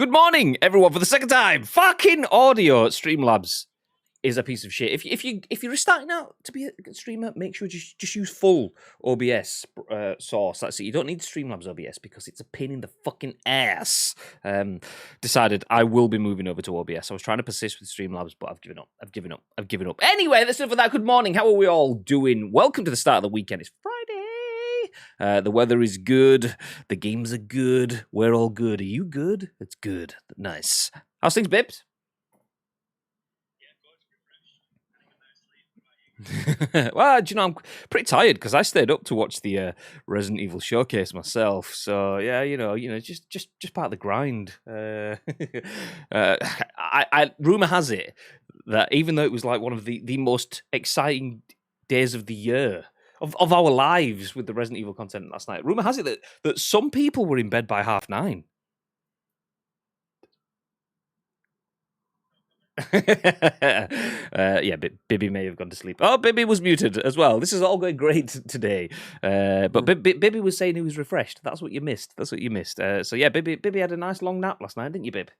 Good morning, everyone, for the second time. Fucking audio Streamlabs is a piece of shit. If you're starting out to be a streamer, make sure just use full OBS source. That's it. You don't need Streamlabs OBS because it's a pain in the fucking ass. Decided I will be moving over to OBS. I was trying to persist with Streamlabs, but I've given up. Anyway, that's it for that. Good morning. How are we all doing? Welcome to the start of the weekend. It's Friday. The weather is good. The games are good. We're all good. Are you good? It's good. Nice. How's things, Bibbs? Well, do you know, I'm pretty tired because I stayed up to watch the Resident Evil showcase myself. So yeah, just part of the grind. Rumor has it that even though it was like one of the most exciting days of the year of our lives with the Resident Evil content last night, rumor has it that some people were in bed by 9:30. Yeah, Bibby may have gone to sleep. Oh, Bibby was muted as well. This is all going great today. But Bibby was saying he was refreshed. That's what you missed. So yeah, Bibby had a nice long nap last night, didn't you, Bib?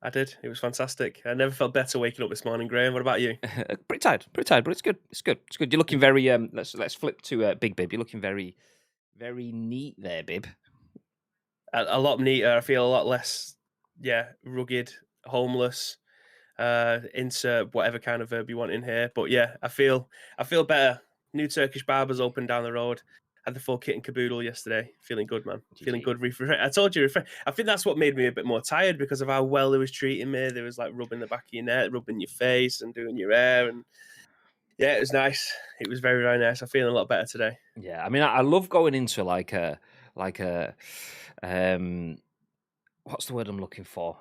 I did. It was fantastic. I never felt better waking up this morning, Graham. What about you? Pretty tired, but it's good. It's good. You're looking very let's flip to Big Bib. You're looking very, very neat there, Bib. A lot neater. I feel a lot less, rugged, homeless. Insert whatever kind of verb you want in here. But yeah, I feel better. New Turkish barbers open down the road. Had the full kit and caboodle yesterday. Feeling good, man. Feeling good. I told you, I think that's what made me a bit more tired because of how well they was treating me. They was like rubbing the back of your neck, rubbing your face, and doing your hair, and yeah, it was nice. It was very, very nice. I'm feeling a lot better today. Yeah, I mean, I love going into like a what's the word I'm looking for?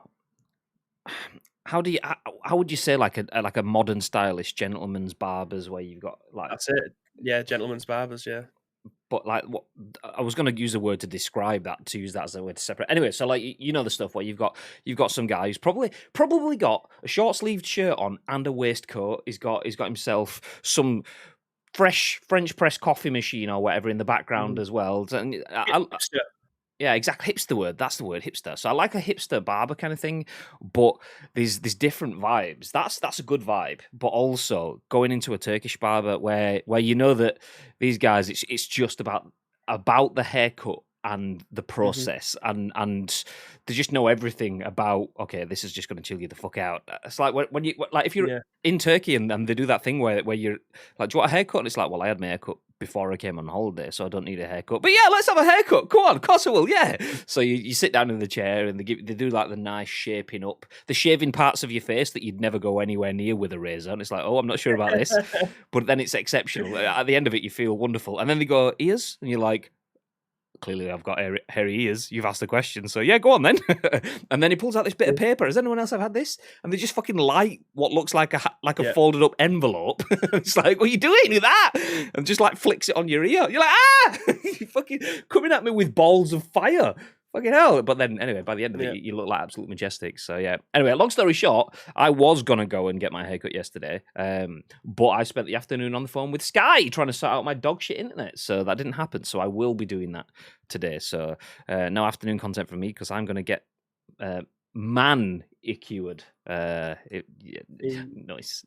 How would you say like a modern stylish gentleman's barbers where you've got like That's it. Yeah, gentleman's barbers. Yeah. But like what I was going to use a word to describe that, to use that as a word to separate. Anyway, so like you know the stuff where you've got some guy who's probably got a short sleeved shirt on and a waistcoat. He's got himself some fresh French press coffee machine or whatever in the background as well. And yeah, exactly. Hipster word. That's the word, hipster. So I like a hipster barber kind of thing, but there's different vibes. That's a good vibe. But also going into a Turkish barber where you know that these guys, it's just about the haircut and the process, and they just know everything about. Okay, this is just going to chill you the fuck out. It's like when you like if you're in Turkey and they do that thing where you're like, do you want a haircut? And it's like, well, I had my haircut before I came on holiday, so I don't need a haircut. But yeah, let's have a haircut. Come on, of course I will. Yeah. So you sit down in the chair and they do like the nice shaping up, the shaving parts of your face that you'd never go anywhere near with a razor. And it's like, oh, I'm not sure about this, but then it's exceptional. At the end of it, you feel wonderful. And then they go ears, and you're like, clearly I've got hairy ears. You've asked the question, so yeah, go on then. And then he pulls out this bit of paper. Has anyone else ever had this? And they just fucking light what looks like a folded up envelope. It's like, what are you doing with that? And just like flicks it on your ear. You're like, ah! You fucking coming at me with balls of fire. Fucking hell. But then, anyway, by the end of it, you look like absolute majestic. So, yeah. Anyway, long story short, I was going to go and get my haircut yesterday, but I spent the afternoon on the phone with Sky trying to sort out my dog shit internet. So that didn't happen. So I will be doing that today. So no afternoon content from me because I'm going to get man-icured. Nice.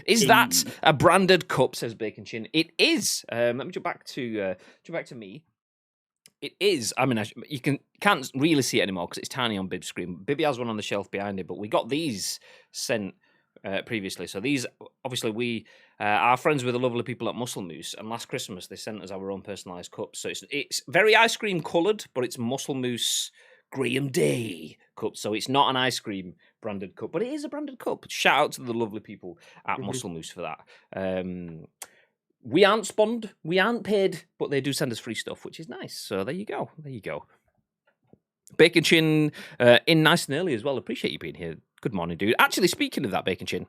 Is that a branded cup, says Bacon Chin? It is. Let me jump back to me. It is. I mean, you can't really see it anymore because it's tiny on Bib's screen. Bibby has one on the shelf behind it, but we got these sent previously. So these, obviously, we are friends with the lovely people at Muscle Moose, and last Christmas they sent us our own personalised cups. So it's very ice cream coloured, but it's Muscle Moose Graham Day cup. So it's not an ice cream branded cup, but it is a branded cup. Shout out to the lovely people at Muscle Moose for that. We aren't spawned, we aren't paid, but they do send us free stuff, which is nice. So there you go. Bacon Chin, in nice and early as well. Appreciate you being here. Good morning, dude. Actually, speaking of that, Bacon Chin,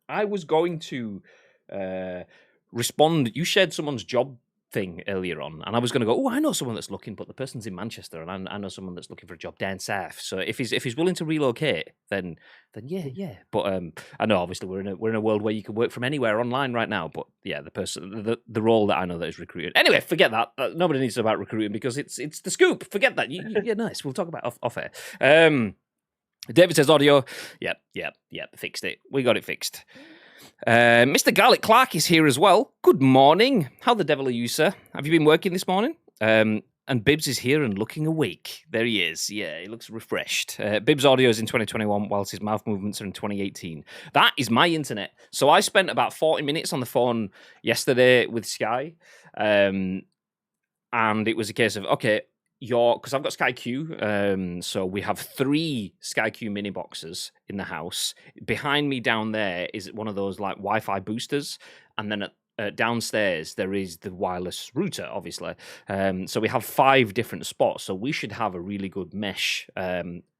I was going to respond. You shared someone's job thing earlier on, and I was going to go, oh, I know someone that's looking, but the person's in Manchester, and I know someone that's looking for a job down south. So if he's willing to relocate, then yeah. But I know obviously we're in a world where you can work from anywhere online right now. But yeah, the role that I know that is recruited. Anyway, forget that. Nobody needs to know about recruiting because it's the scoop. Forget that. Yeah, nice. We'll talk about off air. David says audio. Yep. Fixed it. We got it fixed. Mr. Garlic Clark is here as well. Good morning. How the devil are you, sir? Have you been working this morning? And Bibbs is here and looking awake. There he is. Yeah, he looks refreshed. Bibbs' audio is in 2021, whilst his mouth movements are in 2018. That is my internet. So I spent about 40 minutes on the phone yesterday with Sky, and it was a case of, okay, because I've got Sky Q, so we have 3 Sky Q mini boxes in the house. Behind me down there is one of those like Wi-Fi boosters, and then downstairs there is the wireless router, obviously. So we have 5 different spots, so we should have a really good mesh.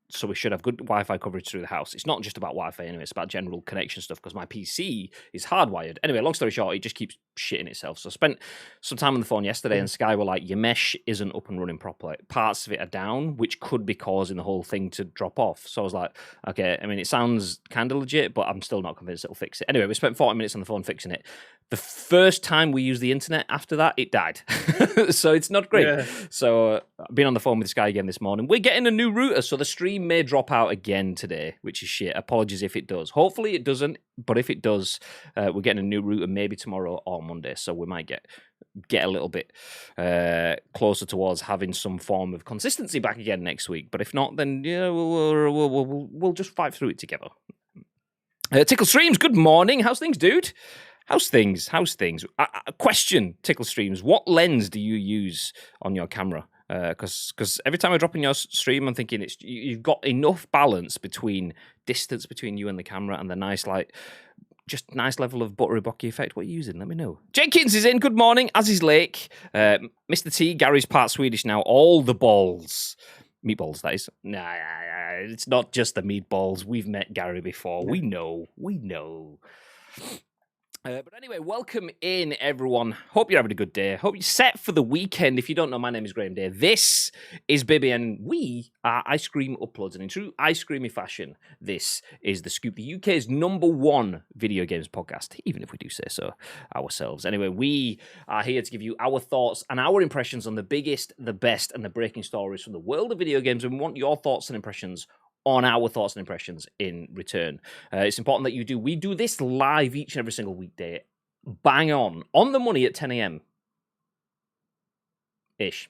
So we should have good Wi-Fi coverage through the house. It's not just about Wi-Fi anyway, it's about general connection stuff because my PC is hardwired. Anyway, long story short, it just keeps shitting itself. So I spent some time on the phone yesterday and Sky were like, your mesh isn't up and running properly. Parts of it are down, which could be causing the whole thing to drop off. So I was like, okay, I mean, it sounds kind of legit, but I'm still not convinced it'll fix it. Anyway, we spent 40 minutes on the phone fixing it. The first time we used the internet after that, it died. So it's not great. Yeah. So I've been on the phone with Sky again this morning. We're getting a new router, so the stream may drop out again today, which is shit. Apologies if it does. Hopefully it doesn't, but if it does, we're getting a new router maybe tomorrow or Monday, so we might get a little bit closer towards having some form of consistency back again next week. But if not, then yeah, we'll just fight through it together. Tickle Streams, good morning. How's things, dude? How's things? Question, Tickle Streams. What lens do you use on your camera? Because every time I drop in your stream, I'm thinking you've got enough balance between distance between you and the camera and the nice level of buttery bokeh effect. What are you using? Let me know. Jenkins is in. Good morning. As is Lake. Mr. T. Gary's part Swedish now. All the balls. Meatballs, that is. Nah, it's not just the meatballs. We've met Gary before. Yeah. We know. But anyway, welcome in, everyone. Hope you're having a good day. Hope you're set for the weekend. If you don't know, my name is Graham Day. This is Bibby, and we are Ice Cream Uploads. And in true Ice Creamy fashion, this is The Scoop, the UK's #1 video games podcast, even if we do say so ourselves. Anyway, we are here to give you our thoughts and our impressions on the biggest, the best, and the breaking stories from the world of video games. And we want your thoughts and impressions on our thoughts and impressions in return. It's important that you do. We do this live each and every single weekday, bang on the money at 10 a.m. Ish.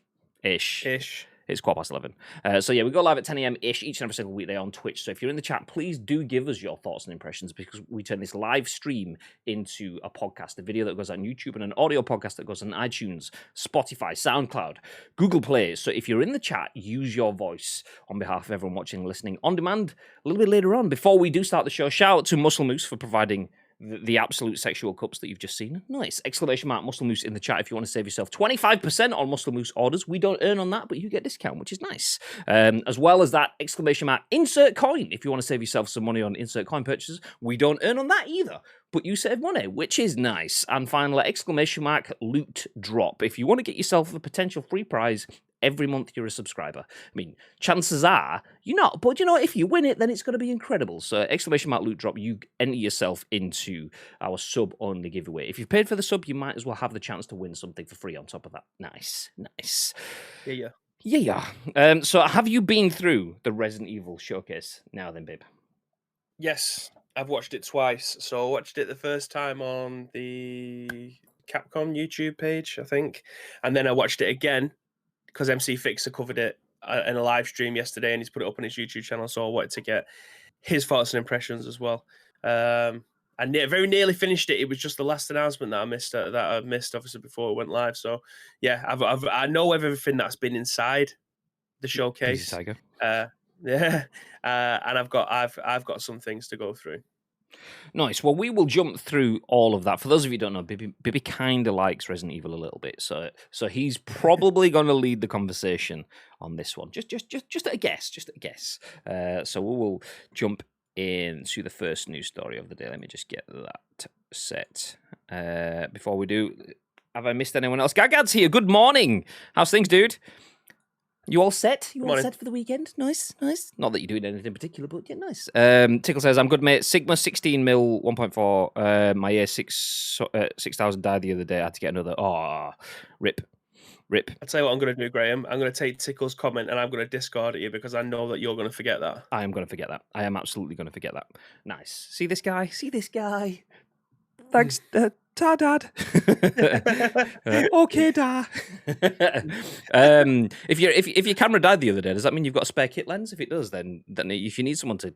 It's 11:15. So yeah, we go live at 10 a.m. ish each and every single weekday on Twitch. So if you're in the chat, please do give us your thoughts and impressions because we turn this live stream into a podcast, a video that goes on YouTube and an audio podcast that goes on iTunes, Spotify, SoundCloud, Google Play. So if you're in the chat, use your voice on behalf of everyone watching and listening on demand a little bit later on. Before we do start the show, shout out to Muscle Moose for providing the absolute sexual cups that you've just seen. Nice. ! Muscle Moose in the chat if you want to save yourself 25% on Muscle Moose orders. We don't earn on that, but you get discount, which is nice. As well as that ! Insert coin if you want to save yourself some money on insert coin purchases. We don't earn on that either, but you save money, which is nice. And finally, ! Loot drop. If you want to get yourself a potential free prize every month you're a subscriber. I mean, chances are you're not, but if you win it, then it's going to be incredible. So ! Loot drop, you enter yourself into our sub-only giveaway. If you've paid for the sub, you might as well have the chance to win something for free on top of that. Nice. Yeah. So have you been through the Resident Evil showcase now then, babe? Yes, I've watched it twice. So I watched it the first time on the Capcom YouTube page, I think. And then I watched it again because MC Fixer covered it in a live stream yesterday and he's put it up on his YouTube channel. So I wanted to get his thoughts and impressions as well. I very nearly finished it. It was just the last announcement that I missed obviously before it went live. So yeah, I know everything that's been inside the showcase. Tiger. And I've got some things to go through. Nice. Well, we will jump through all of that. For those of you who don't know, Bibby kind of likes Resident Evil a little bit, so he's probably going to lead the conversation on this one. Just a guess. So we will jump into the first news story of the day. Let me just get that set. Before we do, Have I missed anyone else? Gagad's here. Good morning. How's things, dude? You all set? You all set for the weekend? Nice. Not that you're doing anything in particular, but yeah, nice. Tickle says, I'm good, mate. Sigma 16 mil 1.4. My A6 6000 died the other day. I had to get another. Oh, rip. I'll tell you what I'm going to do, Graham. I'm going to take Tickle's comment and I'm going to discard it you because I know that you're going to forget that. I am going to forget that. I am absolutely going to forget that. Nice. See this guy? Thanks, ta, Dad. Okay, Da. If your camera died the other day, does that mean you've got a spare kit lens? If it does, then if you need someone to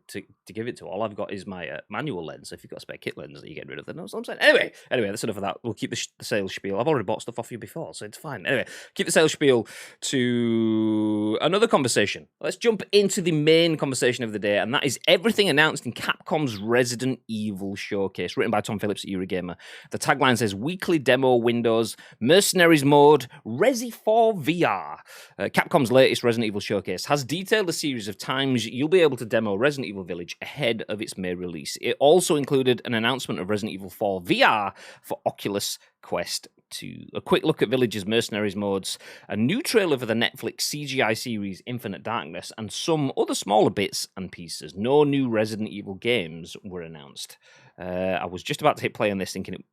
give it to, all I've got is my manual lens. So if you've got a spare kit lens, you get rid of them. That's what I'm saying. Anyway, that's enough of that. We'll keep the sales spiel. I've already bought stuff off you before, so it's fine. Anyway, keep the sales spiel to another conversation. Let's jump into the main conversation of the day, and that is everything announced in Capcom's Resident Evil showcase, written by Tom Phillips at Eurogamer. The tagline says weekly demo windows, mercenaries mode, Resi 4 VR. Capcom's latest Resident Evil showcase has detailed a series of times you'll be able to demo Resident Evil Village ahead of its May release. It also included an announcement of Resident Evil 4 VR for Oculus Quest 2. A quick look at Village's mercenaries modes, a new trailer for the Netflix CGI series Infinite Darkness, and some other smaller bits and pieces. No new Resident Evil games were announced. I was just about to hit play on this, thinking,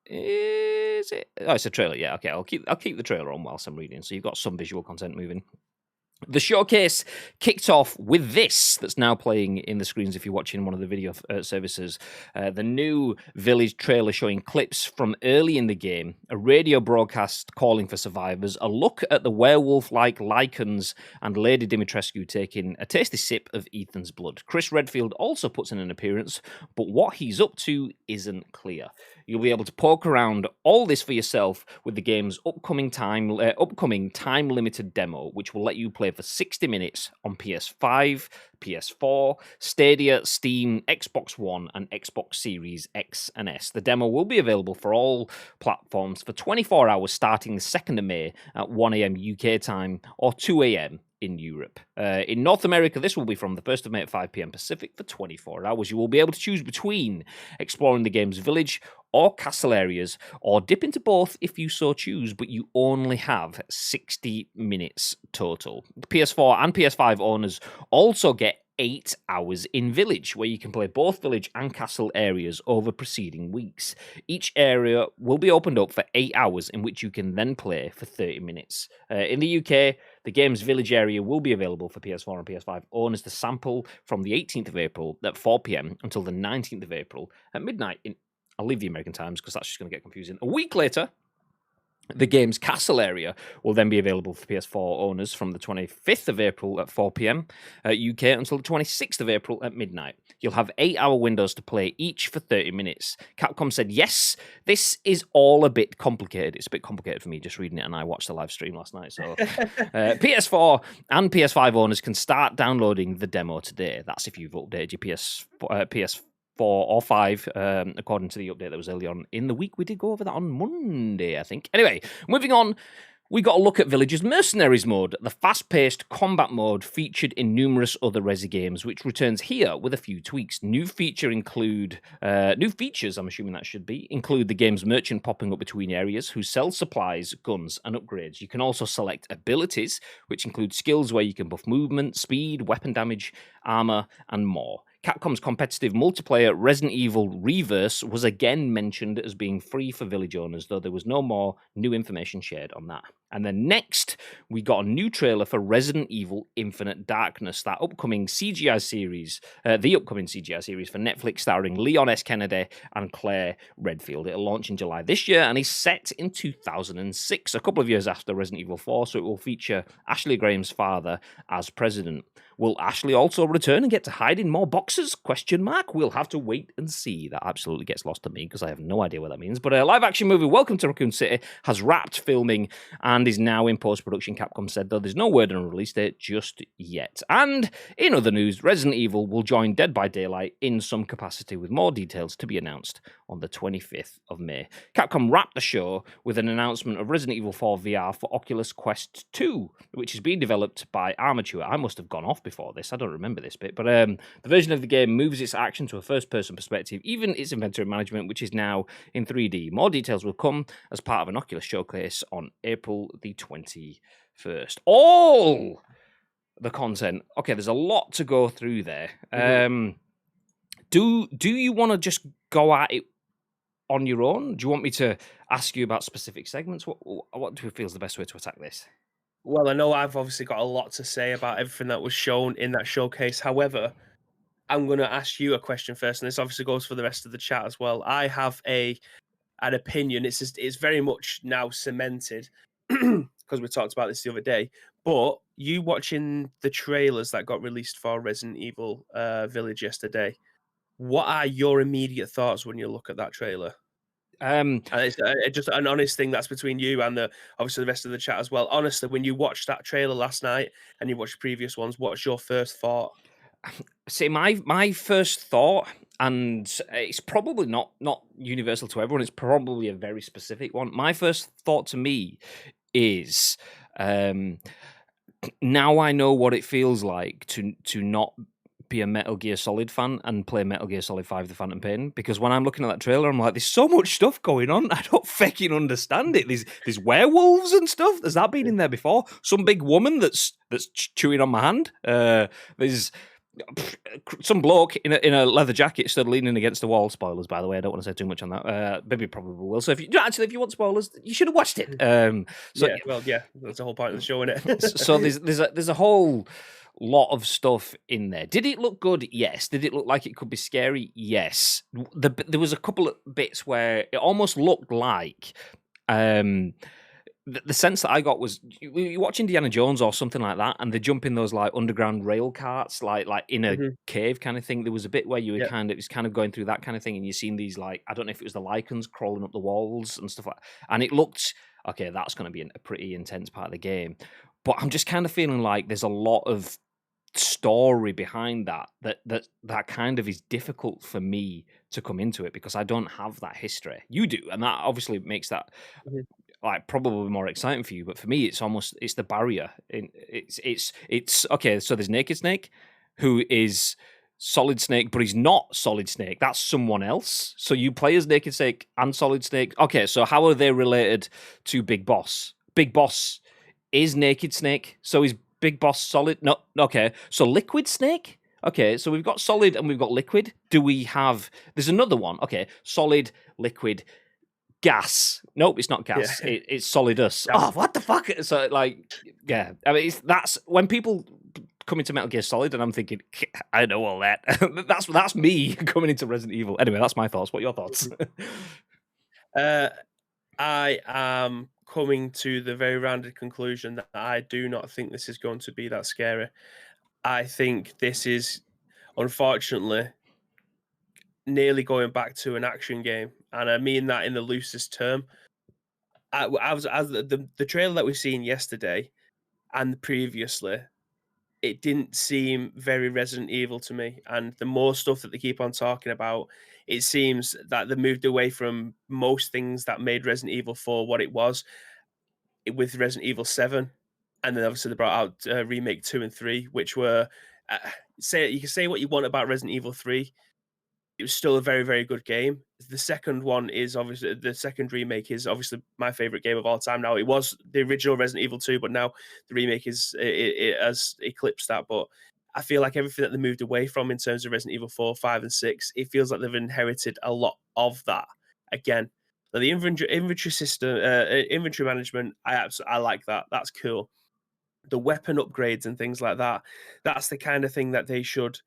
is it? Oh, it's a trailer. Yeah, okay. I'll keep the trailer on whilst I'm reading, so you've got some visual content moving. The showcase kicked off with this that's now playing in the screens if you're watching one of the video services. The new Village trailer showing clips from early in the game, a radio broadcast calling for survivors, a look at the werewolf-like Lycans, and Lady Dimitrescu taking a tasty sip of Ethan's blood. Chris Redfield also puts in an appearance, but what he's up to isn't clear. You'll be able to poke around all this for yourself with the game's upcoming time-limited demo, which will let you play for 60 minutes on PS5, PS4, Stadia, Steam, Xbox One, and Xbox Series X and S. The demo will be available for all platforms for 24 hours starting the 2nd of May at 1 a.m. UK time or 2 a.m. in Europe. In North America, this will be from the 1st of May at 5 p.m. Pacific for 24 hours. You will be able to choose between exploring the game's village or castle areas, or dip into both if you so choose, but you only have 60 minutes total. The PS4 and PS5 owners also get 8 hours in Village, where you can play both Village and Castle areas over preceding weeks. Each area will be opened up for 8 hours, in which you can then play for 30 minutes. In the UK, the game's Village area will be available for PS4 and PS5 owners to sample from the 18th of April at 4 p.m. until the 19th of April at midnight. I'll leave the American times because that's just going to get confusing. A week later, the game's castle area will then be available for PS4 owners from the 25th of April at 4 p.m. UK until the 26th of April at midnight. You'll have 8-hour windows to play each for 30 minutes. Capcom said, yes, this is all a bit complicated. It's a bit complicated for me just reading it, and I watched the live stream last night. So PS4 and PS5 owners can start downloading the demo today. That's if you've updated your PS4 or 5, according to the update that was early on in the week. We did go over that on Monday, I think. Anyway, moving on, we got a look at Village's Mercenaries mode, the fast-paced combat mode featured in numerous other Resi games, which returns here with a few tweaks. New features, I'm assuming that should be, include the game's merchant popping up between areas who sell supplies, guns, and upgrades. You can also select abilities, which include skills where you can buff movement, speed, weapon damage, armor, and more. Capcom's competitive multiplayer Resident Evil Reverse was again mentioned as being free for Village owners, though there was no more new information shared on that. And then next, we got a new trailer for Resident Evil Infinite Darkness, that upcoming CGI series, the upcoming CGI series for Netflix starring Leon S. Kennedy and Claire Redfield. It'll launch in July this year and is set in 2006, a couple of years after Resident Evil 4, so it will feature Ashley Graham's father as president. Will Ashley also return and get to hide in more boxes? Question mark. We'll have to wait and see. That absolutely gets lost to me because I have no idea what that means. But a live-action movie, Welcome to Raccoon City, has wrapped filming and is now in post-production, Capcom said, though there's no word on a release date just yet. And in other news, Resident Evil will join Dead by Daylight in some capacity, with more details to be announced on the 25th of May. Capcom wrapped the show with an announcement of Resident Evil 4 VR for Oculus Quest 2, which is being developed by Armature. I must have gone off before this. I don't remember this bit. But the version of the game moves its action to a first-person perspective, even its inventory management, which is now in 3D. More details will come as part of an Oculus showcase on April the 21st. All the content. Okay, there's a lot to go through there. Do you want to just go at it on your own? Do you want me to ask you about specific segments? What do you feel is the best way to attack this? Well, I know I've obviously got a lot to say about everything that was shown in that showcase. However, I'm going to ask you a question first, and this obviously goes for the rest of the chat as well. I have an opinion. It's very much now cemented because we talked about this the other day. But you watching the trailers that got released for Resident Evil Village yesterday, what are your immediate thoughts when you look at that trailer? And it's just an honest thing that's between you and obviously the rest of the chat as well. Honestly, when you watched that trailer last night and you watched previous ones, what's your first thought? See, my first thought, and it's probably not universal to everyone. It's probably a very specific one. My first thought to me is, now I know what it feels like to not be a Metal Gear Solid fan and play Metal Gear Solid 5 The Phantom Pain, because when I'm looking at that trailer, I'm like, there's so much stuff going on. I don't fucking understand it. There's werewolves and stuff. Has that been in there before? Some big woman that's chewing on my hand. There's some bloke in a leather jacket stood leaning against the wall. Spoilers, by the way. I don't want to say too much on that. Maybe probably will. So if you want spoilers, you should have watched it. That's the whole point of the show, isn't it? So there's a whole lot of stuff in there. Did it look good? Yes. Did it look like it could be scary? Yes. There was a couple of bits where it almost looked like the sense that I got was you watch Indiana Jones or something like that, and they jump in those like underground rail carts, like in a cave kind of thing. There was a bit where you were it was kind of going through that kind of thing, and you're seeing these like, I don't know if it was the lichens crawling up the walls and stuff like that. And it looked okay. That's going to be a pretty intense part of the game, but I'm just kind of feeling like there's a lot of story behind that kind of is difficult for me to come into it because I don't have that history. You do, and that obviously makes that like probably more exciting for you. But for me, it's the barrier. It's okay. So there's Naked Snake, who is Solid Snake, but he's not Solid Snake. That's someone else. So you play as Naked Snake and Solid Snake. Okay, so how are they related to Big Boss? Big Boss is Naked Snake, so he's Big Boss Solid. No, okay. So Liquid Snake. Okay, so we've got Solid and we've got Liquid. Do we have? There's another one. Okay, Solid, Liquid, Gas. Nope, it's not gas. Yeah. It's Solidus. Oh, what the fuck? So like, yeah. I mean, that's when people come into Metal Gear Solid, and I'm thinking, I know all that. that's me coming into Resident Evil. Anyway, that's my thoughts. What are your thoughts? I am coming to the very rounded conclusion that I do not think this is going to be that scary. I think this is, unfortunately, nearly going back to an action game, and I mean that in the loosest term. The trailer that we've seen yesterday and previously, it didn't seem very Resident Evil to me. And the more stuff that they keep on talking about, it seems that they moved away from most things that made Resident Evil 4 what it was with Resident Evil 7. And then obviously they brought out remake 2 and 3, which were you can say what you want about Resident Evil 3. It was still a very, very good game. The second one is obviously the second remake is obviously my favorite game of all time. Now it was the original Resident Evil 2, but now the remake it has eclipsed that. But I feel like everything that they moved away from in terms of Resident Evil 4, 5, and 6, it feels like they've inherited a lot of that again. The inventory system, inventory management, I like that. That's cool. The weapon upgrades and things like that. That's the kind of thing that they should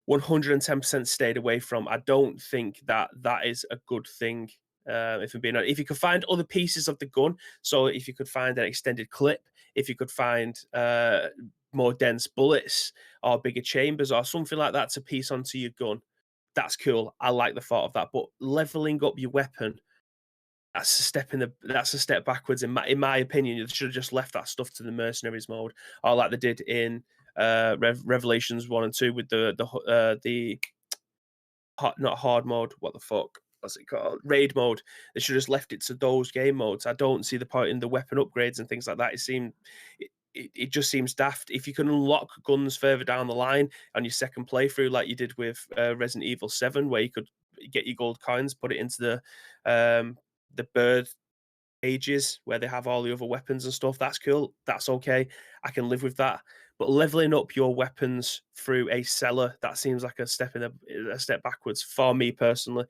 110% stayed away from. I don't think that is a good thing. If I'm being honest, if you could find other pieces of the gun, so if you could find an extended clip, if you could find more dense bullets or bigger chambers or something like that to piece onto your gun, that's cool. I like the thought of that. But leveling up your weapon, that's a step backwards in my opinion. You should have just left that stuff to the mercenaries mode, or like they did in Revelations 1 and 2 with the not hard mode. What the fuck? what's it called, raid mode. They should have just left it to those game modes. I don't see the point in the weapon upgrades and things like that. It just seems daft. If you can unlock guns further down the line on your second playthrough, like you did with Resident Evil 7, where you could get your gold coins, put it into the bird ages where they have all the other weapons and stuff. That's cool. That's okay. I can live with that. But leveling up your weapons through a cellar, that seems like a step backwards for me personally.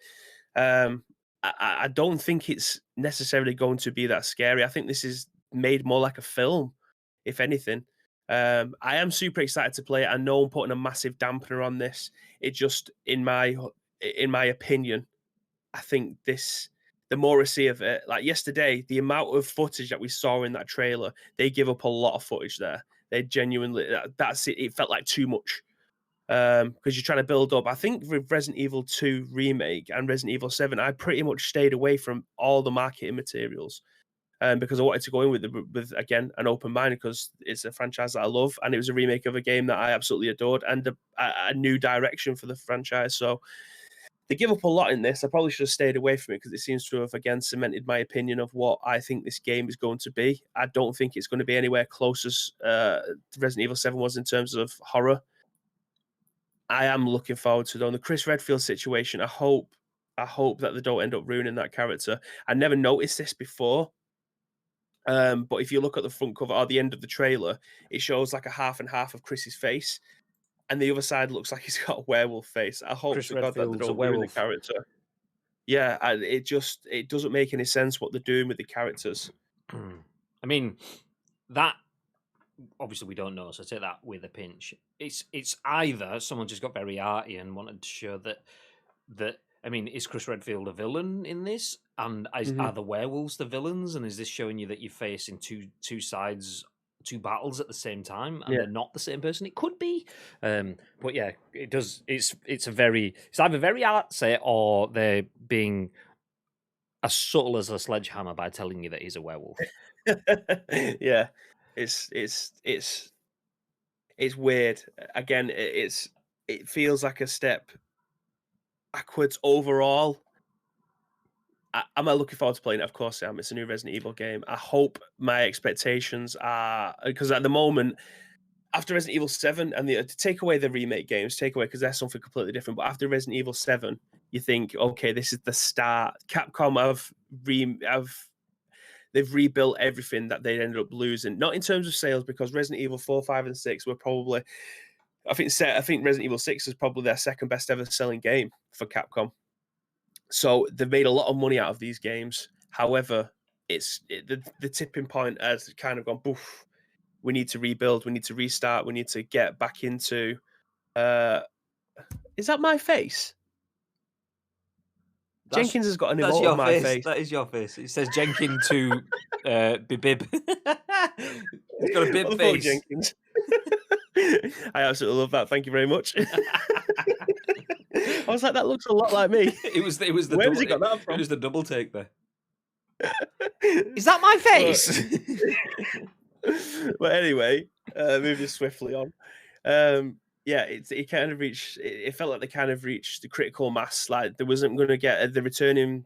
I don't think it's necessarily going to be that scary. I think this is made more like a film, if anything. I am super excited to play it. I know I'm putting a massive dampener on this. It just, in my opinion, I think the more I see of it, like yesterday, the amount of footage that we saw in that trailer, they give up a lot of footage there. They genuinely, that's it. It felt like too much because you're trying to build up. I think with Resident Evil 2 remake and Resident Evil 7, I pretty much stayed away from all the marketing materials because I wanted to go in with again an open mind because it's a franchise that I love and it was a remake of a game that I absolutely adored and a new direction for the franchise. So they give up a lot in this. I probably should have stayed away from it because it seems to have again cemented my opinion of what I think this game is going to be. I don't think it's going to be anywhere close as Resident Evil 7 was in terms of horror. I am looking forward to though. The Chris Redfield situation, I hope that they don't end up ruining that character. I never noticed this before. But if you look at the front cover or the end of the trailer, it shows like a half and half of Chris's face, and the other side looks like he's got a werewolf face. I hope Chris to God that they Redfield's a don't ruin the werewolf. character. Yeah, it doesn't make any sense what they're doing with the characters. I mean, that obviously we don't know, so take that with a pinch. It's either someone just got very arty and wanted to show that. I mean, is Chris Redfield a villain in this? And are the werewolves the villains? And is this showing you that you're facing two sides, two battles at the same time, and Yeah. they're not the same person? It could be, but yeah, it does. It's either very artsy or they're being as subtle as a sledgehammer by telling you that he's a werewolf. Yeah, it's weird. Again, it feels like a step backwards overall. Am I looking forward to playing it? Of course I am. It's a new Resident Evil game. I hope my expectations are because at the moment, after Resident Evil 7 and to take away the remake games, because they're something completely different. But after Resident Evil 7, you think, okay, this is the start. Capcom they've rebuilt everything that they ended up losing. Not in terms of sales, because Resident Evil 4, 5, and 6 were probably, I think Resident Evil 6 is probably their second best ever selling game for Capcom. So they've made a lot of money out of these games. However, the tipping point has kind of gone, boof. We need to rebuild. We need to restart. We need to get back into. Is that my face? Jenkins has got an emote of my face. That is your face. It says Jenkins to Bib. He's got a bib face. Jenkins. I absolutely love that. Thank you very much. I was like, that looks a lot like me. It was the Where double, has he got that from? It was the double take there. Is that my face? But anyway, moving swiftly on. Yeah, it kind of reached. It felt like they kind of reached the critical mass. Like there wasn't going to get the returning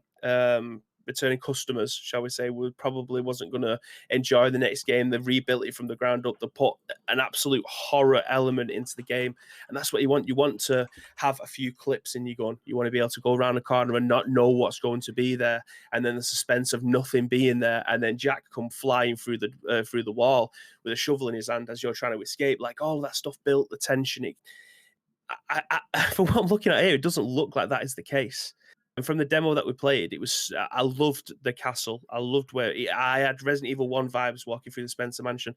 customers, shall we say, probably wasn't going to enjoy the next game. They rebuilt it from the ground up. They put an absolute horror element into the game, and that's what you want. You want to have a few clips in your gun. You want to be able to go around the corner and not know what's going to be there, and then the suspense of nothing being there, and then Jack come flying through the wall with a shovel in his hand as you're trying to escape. Like all that stuff built the tension. From what I'm looking at here, it doesn't look like that is the case. And from the demo that we played, I loved the castle. I loved I had Resident Evil 1 vibes walking through the Spencer Mansion.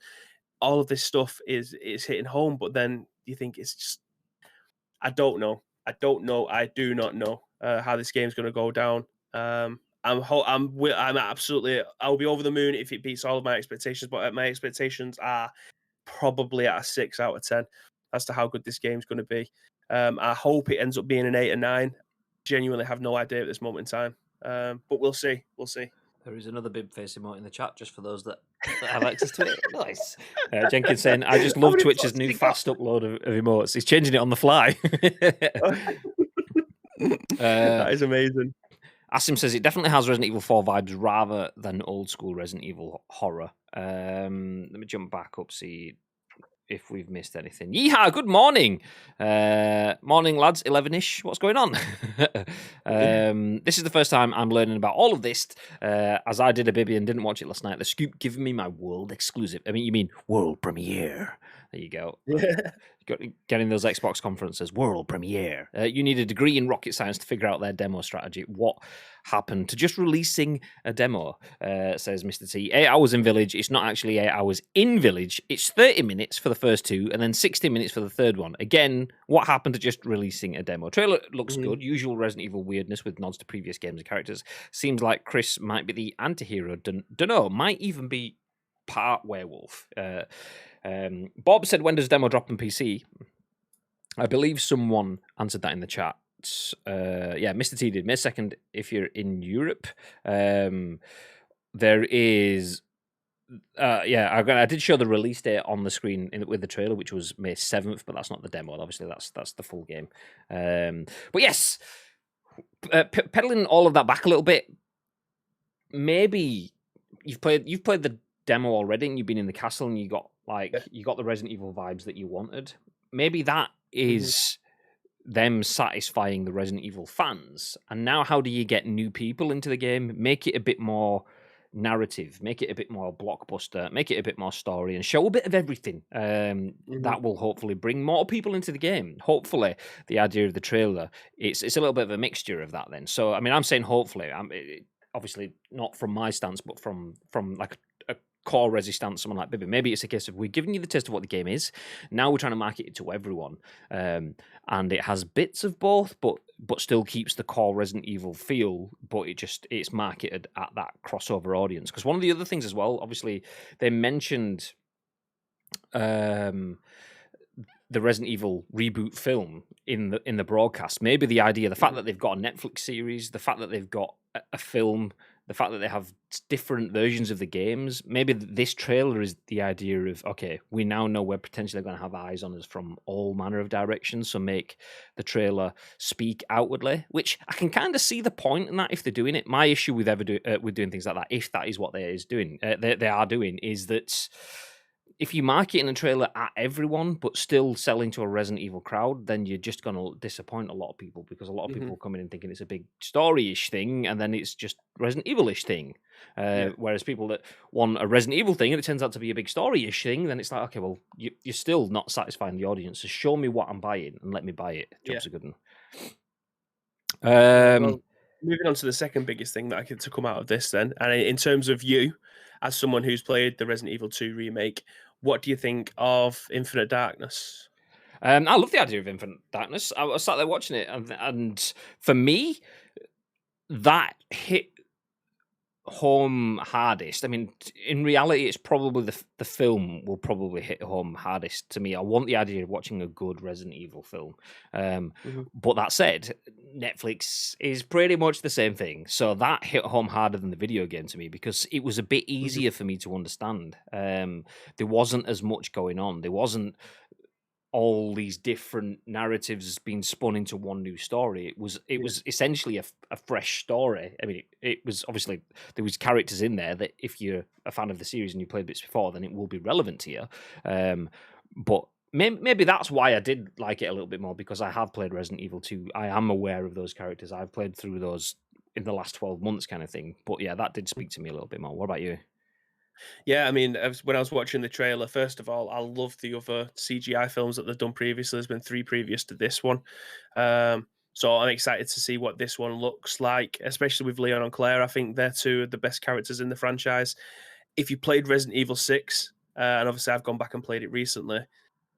All of this stuff is hitting home, but then you think it's just, I don't know. I do not know how this game's going to go down. I'll be over the moon if it beats all of my expectations, but my expectations are probably at a 6 out of 10 as to how good this game's going to be. I hope it ends up being an 8 or 9. Genuinely have no idea at this moment in time, but we'll see. There is another bib face emote in the chat just for those that have access to it. Nice. Jenkins saying, I just love Twitch's new fast upload of emotes. He's changing it on the fly. That is amazing. Asim says it definitely has Resident Evil 4 vibes rather than old school Resident Evil horror. Let me jump back up, see if we've missed anything. Yeehaw, good morning. Morning, lads, 11-ish. What's going on? This is the first time I'm learning about all of this, as I did a Bibby and didn't watch it last night. The Scoop giving me my world exclusive. I mean, you mean world premiere. There you go. Yeah. Getting those Xbox conferences, world premiere. You need a degree in rocket science to figure out their demo strategy. What happened to just releasing a demo, says Mr. T. 8 hours in Village. It's not actually 8 hours in Village. It's 30 minutes for the first two and then 60 minutes for the third one. Again, what happened to just releasing a demo? Trailer looks good. Usual Resident Evil weirdness with nods to previous games and characters. Seems like Chris might be the anti-hero. Don't know. Might even be part werewolf. Bob said, when does demo drop on PC? I believe someone answered that in the chat. Yeah, Mr. T did. May 2nd if you're in Europe. There is... yeah, I did show the release date on the screen with the trailer, which was May 7th, but that's not the demo. Obviously, that's the full game. But yes, peddling all of that back a little bit, maybe you've played the demo already and you've been in the castle and you got the Resident Evil vibes that you wanted. Maybe that is them satisfying the Resident Evil fans. And now how do you get new people into the game? Make it a bit more narrative, make it a bit more blockbuster, make it a bit more story, and show a bit of everything. That will hopefully bring more people into the game. Hopefully, the idea of the trailer, it's a little bit of a mixture of that then. So, I mean, I'm saying hopefully. Obviously not from my stance, but from like a core Resi stance, someone like Bibby. Maybe it's a case of we're giving you the taste of what the game is. Now we're trying to market it to everyone. And it has bits of both, but still keeps the core Resident Evil feel, but it's marketed at that crossover audience. Because one of the other things as well, obviously, they mentioned the Resident Evil reboot film in the broadcast. Maybe the idea, the fact that they've got a Netflix series, the fact that they've got a film, the fact that they have different versions of the games, maybe this trailer is the idea of, okay, we now know we're potentially going to have eyes on us from all manner of directions, so make the trailer speak outwardly, which I can kind of see the point in that if they're doing it. My issue with with doing things like that, if that is what they are doing, is that if you market in a trailer at everyone, but still selling to a Resident Evil crowd, then you're just going to disappoint a lot of people, because a lot of people are coming in thinking it's a big story-ish thing, and then it's just Resident Evil-ish thing. Whereas people that want a Resident Evil thing and it turns out to be a big story-ish thing, then it's like, okay, well, you're still not satisfying the audience. So show me what I'm buying and let me buy it. Job's a good one. Well, moving on to the second biggest thing that I get to come out of this then, and in terms of you, as someone who's played the Resident Evil 2 remake, what do you think of Infinite Darkness? I love the idea of Infinite Darkness. I was sat there watching it, and for me, that hit home hardest. I mean, in reality, it's probably the film will probably hit home hardest to me. I want the idea of watching a good Resident Evil film. But that said, Netflix is pretty much the same thing. So that hit home harder than the video game to me, because it was a bit easier for me to understand. There wasn't as much going on. There wasn't all these different narratives being spun into one new story. It was essentially a fresh story. I mean, it was obviously, there was characters in there that if you're a fan of the series and you played bits before, then it will be relevant to you. But maybe that's why I did like it a little bit more, because I have played Resident Evil 2. I am aware of those characters. I've played through those in the last 12 months kind of thing. But yeah, that did speak to me a little bit more. What about you? Yeah, I mean, when I was watching the trailer, first of all, I love the other CGI films that they've done previously. There's been 3 previous to this one. So I'm excited to see what this one looks like, especially with Leon and Claire. I think they're 2 of the best characters in the franchise. If you played Resident Evil 6, and obviously I've gone back and played it recently,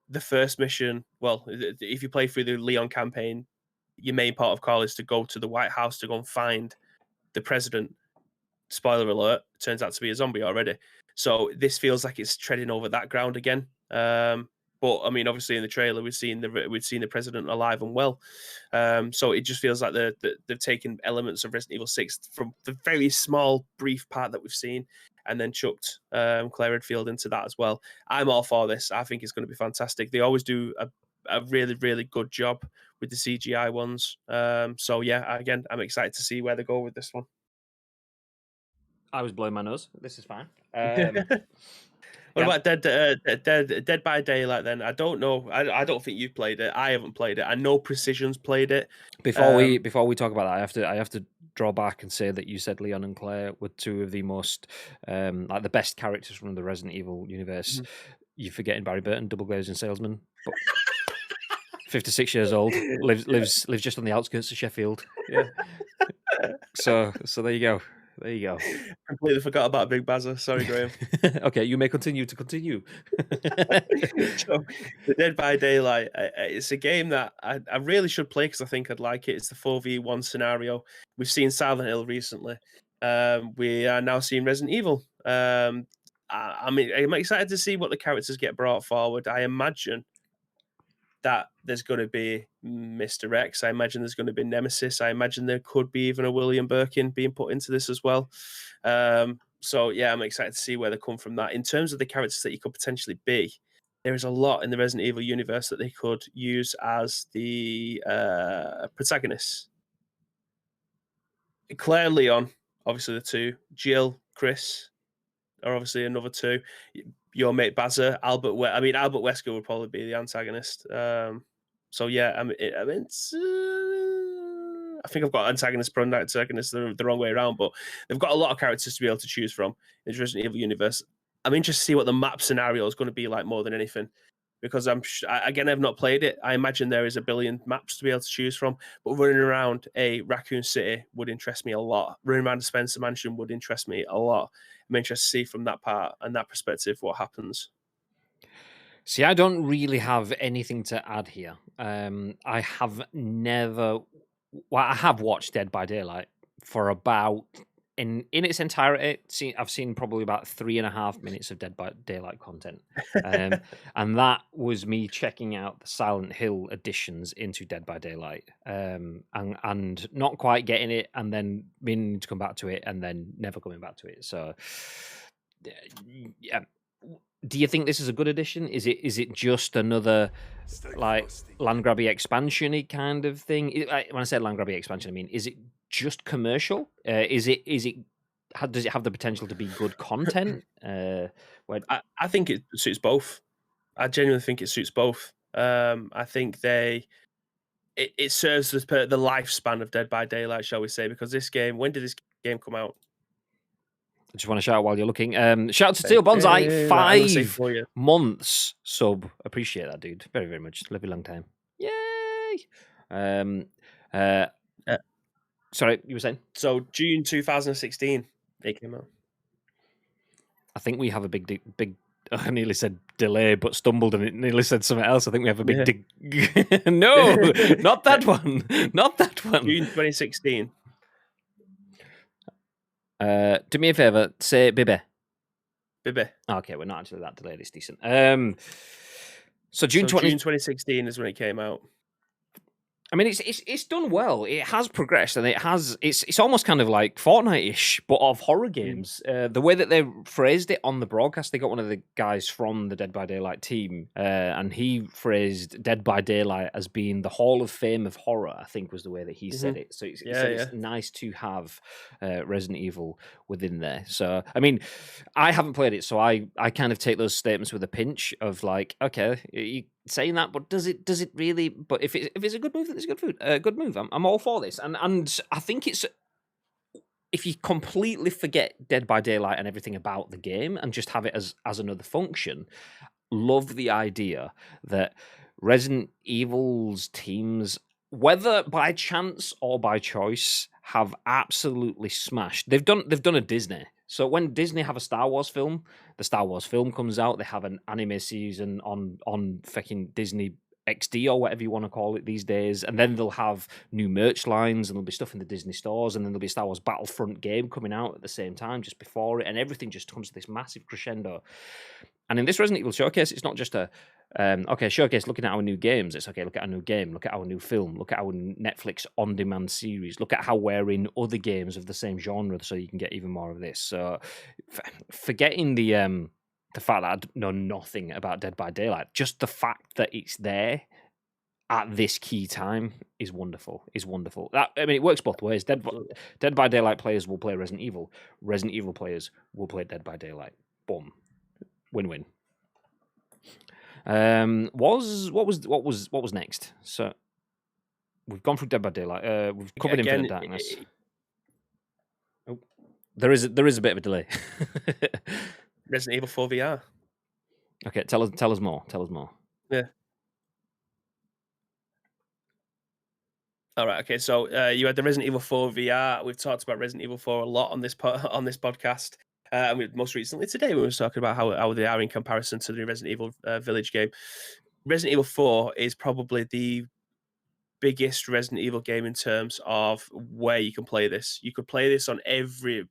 the first mission, well, if you play through the Leon campaign, your main part of call is to go to the White House to go and find the president. Spoiler alert, turns out to be a zombie already. So this feels like it's treading over that ground again. But I mean, obviously in the trailer we've seen the president alive and well. So it just feels like they've taken elements of Resident Evil 6 from the very small brief part that we've seen, and then chucked Claire Redfield into that as well. I'm all for this. I think it's going to be fantastic. They always do a really, really good job with the CGI ones. So yeah, again, I'm excited to see where they go with this one. I was blowing my nose. This is fine. What Yeah. about Dead by Daylight then? I don't know. I don't think you've played it. I haven't played it. I know Precision's played it. Before we talk about that, I have to draw back and say that you said Leon and Claire were two of the most like the best characters from the Resident Evil universe. Mhm. You're forgetting Barry Burton, double glazing salesman, but 56 years old, lives just on the outskirts of Sheffield. Yeah. So there you go. There you go. Completely forgot about Big Bazza. Sorry, Graham. Okay, you may continue to continue. So, the Dead by Daylight, it's a game that I really should play because I think I'd like it. It's the 4v1 scenario. We've seen Silent Hill recently. We are now seeing Resident Evil. I mean, I'm excited to see what the characters get brought forward. I imagine that there's going to be Mr. X. I imagine there's going to be Nemesis. I imagine there could be even a William Birkin being put into this as well. So yeah, I'm excited to see where they come from that. In terms of the characters that you could potentially be, there is a lot in the Resident Evil universe that they could use as the protagonists. Claire, Leon, obviously the two. Jill, Chris are obviously another two. Your mate Bazza, Albert. I mean, Albert Wesker would probably be the antagonist. So yeah, I mean, it's. I think I've got antagonist, protagonist the wrong way around, but they've got a lot of characters to be able to choose from in the Resident Evil universe. I'm interested to see what the map scenario is going to be like more than anything, because again, I've not played it. I imagine there is a billion maps to be able to choose from, but running around a Raccoon City would interest me a lot. Running around a Spencer Mansion would interest me a lot. I'm interested to see from that part and that perspective what happens. See, I don't really have anything to add here. I have never. Well, I have watched Dead by Daylight for about in its entirety. I've seen probably about 3.5 minutes of Dead by Daylight content, and that was me checking out the Silent Hill additions into Dead by Daylight, and not quite getting it, and then meaning to come back to it, and then never coming back to it. So, yeah. Do you think this is a good addition? Is it just another like land grabby expansion-y kind of thing? When I say land grabby expansion, I mean, is it just commercial? Does it have the potential to be good content? I think it suits both. I genuinely think it suits both. I think it serves the lifespan of Dead by Daylight, shall we say? Because this game, when did this game come out? I just want to shout while you're looking. Shout out to Teal Bonsai, 5 months sub. Appreciate that, dude. Very, very much. Live a long time. Yay! Sorry, you were saying? So June 2016, it came out. I think we have a big. I nearly said delay, but stumbled and it nearly said something else. I think we have a big. No, not that one. Not that one. June 2016. Do me a favor, say Bibby. Bibby. Okay, we're not actually that delayed. It's decent. So June 2016 is when it came out. I mean, it's done well. It has progressed, and it's almost kind of like Fortnite-ish, but of horror games. The way that they phrased it on the broadcast, they got one of the guys from the Dead by Daylight team, and he phrased Dead by Daylight as being the Hall of Fame of horror. I think was the way that he said it. So it's nice to have Resident Evil within there. So I mean, I haven't played it, so I kind of take those statements with a pinch of like, okay, you saying that, but does it really? But if it's a good move, it's a good move. I'm all for this, and I think it's, if you completely forget Dead by Daylight and everything about the game and just have it as another function, love the idea that Resident Evil's teams, whether by chance or by choice, have absolutely smashed. They've done a Disney. So when Disney have a Star Wars film, the Star Wars film comes out, they have an anime season on fucking Disney XD or whatever you want to call it these days, and then they'll have new merch lines and there'll be stuff in the Disney stores, and then there'll be a Star Wars Battlefront game coming out at the same time just before it, and everything just comes to this massive crescendo. And in this Resident Evil showcase, it's not just a showcase looking at our new games. It's okay, look at our new game, look at our new film, look at our Netflix on-demand series, look at how we're in other games of the same genre so you can get even more of this. So forgetting the fact that I know nothing about Dead by Daylight, just the fact that it's there at this key time is wonderful. That, I mean, it works both ways. Dead by Daylight players will play Resident Evil. Resident Evil players will play Dead by Daylight. Boom, win-win. What was next? So we've gone through Dead by Daylight. We've covered Infinite Darkness. Oh, there is a bit of a delay. Resident Evil 4 VR. Okay, tell us more. Yeah. All right. Okay. So you had the Resident Evil 4 VR. We've talked about Resident Evil 4 a lot on this podcast. And most recently today, we were talking about how they are in comparison to the Resident Evil Village game. Resident Evil 4 is probably the biggest Resident Evil game in terms of where you can play this. You could play this on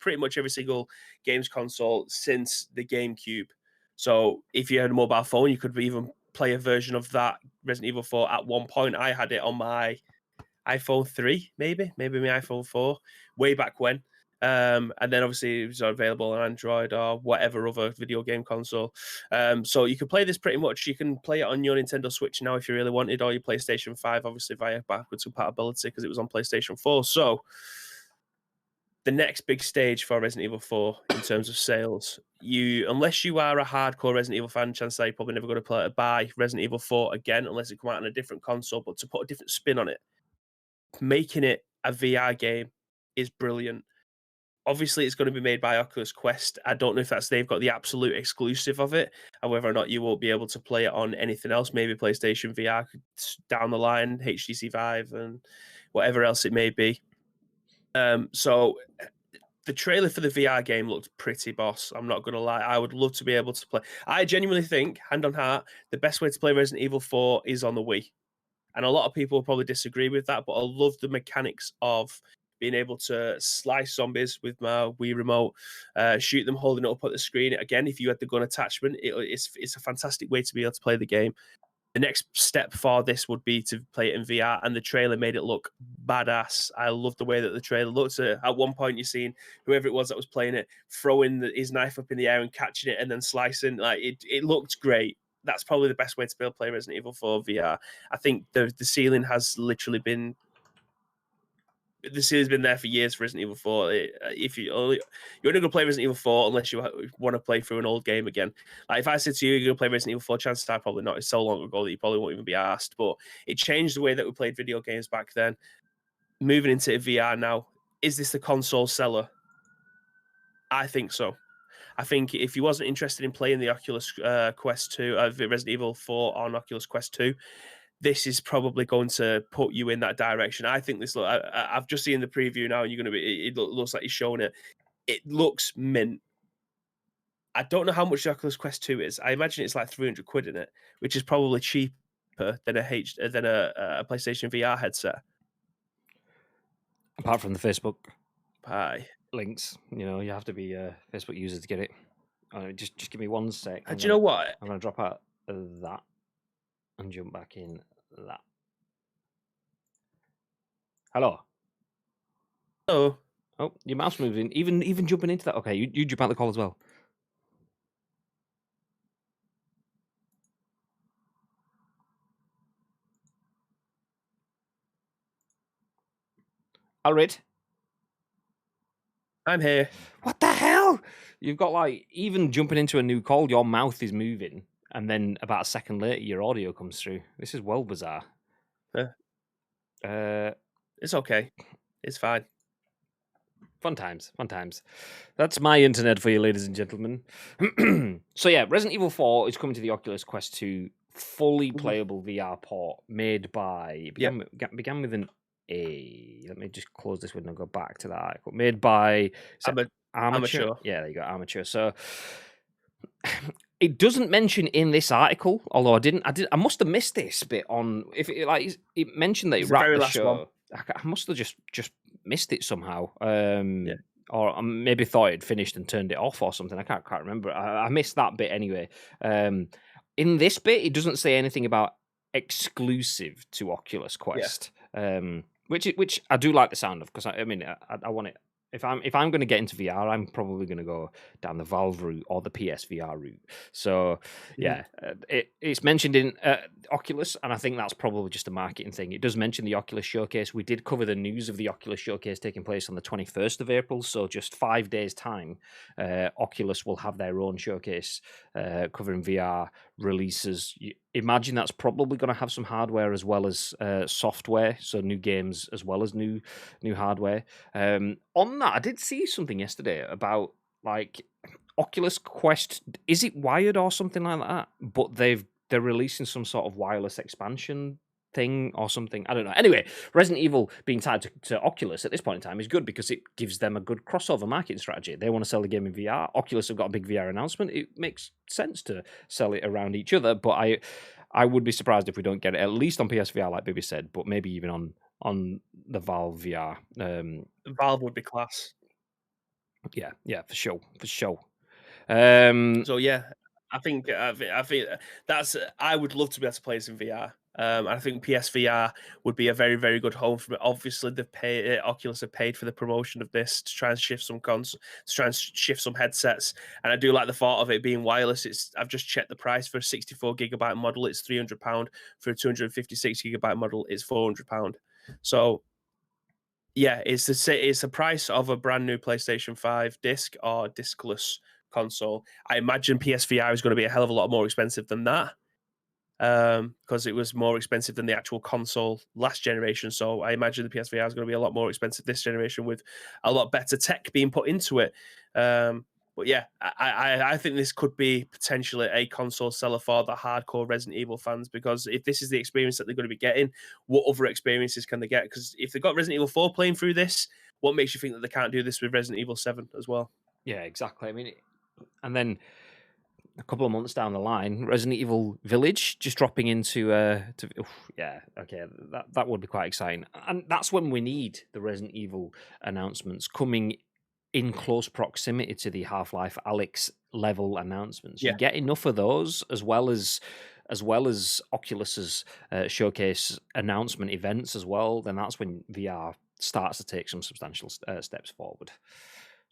pretty much every single games console since the GameCube. So if you had a mobile phone, you could even play a version of that Resident Evil 4. At one point, I had it on my iPhone 3, maybe my iPhone 4, way back when. And then obviously it was available on Android or whatever other video game console. So you can play this pretty much. You can play it on your Nintendo Switch now if you really wanted, or your PlayStation 5, obviously via backwards compatibility because it was on PlayStation 4. So the next big stage for Resident Evil 4 in terms of sales, unless you are a hardcore Resident Evil fan, chances are you're probably never going to buy Resident Evil 4 again unless it come out on a different console. But to put a different spin on it, making it a VR game is brilliant. Obviously, it's going to be made by Oculus Quest. I don't know if they've got the absolute exclusive of it, and whether or not you will be able to play it on anything else, maybe PlayStation VR down the line, HTC Vive, and whatever else it may be. So the trailer for the VR game looked pretty boss. I'm not going to lie. I would love to be able to play. I genuinely think, hand on heart, the best way to play Resident Evil 4 is on the Wii. And a lot of people will probably disagree with that, but I love the mechanics of being able to slice zombies with my Wii remote, shoot them holding it up at the screen. Again, if you had the gun attachment, it's a fantastic way to be able to play the game. The next step for this would be to play it in VR, and the trailer made it look badass. I love the way that the trailer looks. At one point, you're seeing whoever it was that was playing it throwing his knife up in the air and catching it and then slicing. Like it looked great. That's probably the best way to be able to play Resident Evil 4 VR. I think the ceiling has literally been there for years for Resident Evil 4. If you're only going to play Resident Evil 4 unless you want to play through an old game again. Like if I said to you, you're going to play Resident Evil 4, chances are probably not. It's so long ago that you probably won't even be asked. But it changed the way that we played video games back then. Moving into VR now, is this the console seller? I think so. I think if you wasn't interested in playing the Oculus Quest 2, Resident Evil 4 on Oculus Quest 2, this is probably going to put you in that direction. I think this. I've just seen the preview now, and you're going to be. It looks like he's showing it. It looks mint. I don't know how much the Oculus Quest 2 is. I imagine it's like 300 quid in it, which is probably cheaper than a PlayStation VR headset. Apart from the Facebook Pie links, you have to be a Facebook user to get it. Just give me 1 sec. Do you know what? I'm going to drop out of that and jump back in that. Hello. Oh, your mouse moving. Even jumping into that. Okay, you jump out the call as well. Alright. I'm here. What the hell? You've got even jumping into a new call, your mouth is moving, and then about a second later, your audio comes through. This is well bizarre. It's okay. It's fine. Fun times. That's my internet for you, ladies and gentlemen. So yeah, Resident Evil 4 is coming to the Oculus Quest 2, fully playable VR port made by... began with an A. Let me just close this window and go back to that article. Made by... Amateur. Yeah, there you go, Amateur. So... It doesn't mention in this article, although I must have missed this bit on... If it mentioned that it wrapped the show. I must have just missed it somehow. Or I maybe thought it finished and turned it off or something. I can't remember. I missed that bit anyway. In this bit, it doesn't say anything about exclusive to Oculus Quest, which I do like the sound of, because I want it if I'm going to get into VR, I'm probably going to go down the Valve route or the PSVR route. So Mhm. yeah, it's mentioned in Oculus, and I think that's probably just a marketing thing. It does mention the Oculus Showcase. We did cover the news of the Oculus Showcase taking place on the 21st of April, so just 5 days time, Oculus will have their own showcase covering VR releases. Imagine that's probably going to have some hardware as well as software, so new games as well as new hardware. On that, I did see something yesterday about like Oculus Quest. Is it wired or something like that? But they're releasing some sort of wireless expansion thing or something. I don't know. Anyway, Resident Evil being tied to Oculus at this point in time is good because it gives them a good crossover marketing strategy. They want to sell the game in VR. Oculus have got a big VR announcement. It makes sense to sell it around each other. But I would be surprised if we don't get it at least on PSVR, like Bibi said, but maybe even on the Valve VR. Valve would be class. Yeah, for sure, for sure. Um, So yeah, I think that's I would love to be able to play this in VR. I think PSVR would be a very, very good home for it. Obviously, Oculus have paid for the promotion of this to try and shift some shift some headsets. And I do like the thought of it being wireless. I've just checked the price for a 64 GB model. It's £300. For a 256 GB model, it's £400. So yeah, it's the price of a brand new PlayStation 5 disc or discless console. I imagine PSVR is going to be a hell of a lot more expensive than that, because it was more expensive than the actual console last generation. So I imagine the PSVR is going to be a lot more expensive this generation with a lot better tech being put into it. But yeah, I think this could be potentially a console seller for the hardcore Resident Evil fans, because if this is the experience that they're going to be getting, what other experiences can they get? Because if they've got Resident Evil 4 playing through this, what makes you think that they can't do this with Resident Evil 7 as well? yeah, exactly. I mean, and then a couple of months down the line, Resident Evil Village just dropping into yeah, okay, that would be quite exciting, and that's when we need the Resident Evil announcements coming in close proximity to the Half-Life Alyx level announcements. You Yeah. get enough of those as well as Oculus's showcase announcement events as well, then that's when VR starts to take some substantial steps forward.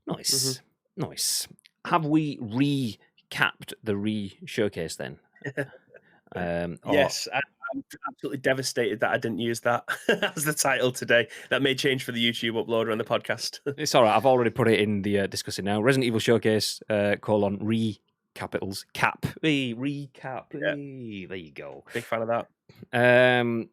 Mhm. Nice, nice. Have we recapped the showcase then? Or Yes, I'm absolutely devastated that I didn't use that as the title today. That may change for the YouTube uploader and the podcast. it's all right. I've already put it in the discussing now. Resident Evil Showcase colon capitals cap recap. Yeah, There you go. big fan of that.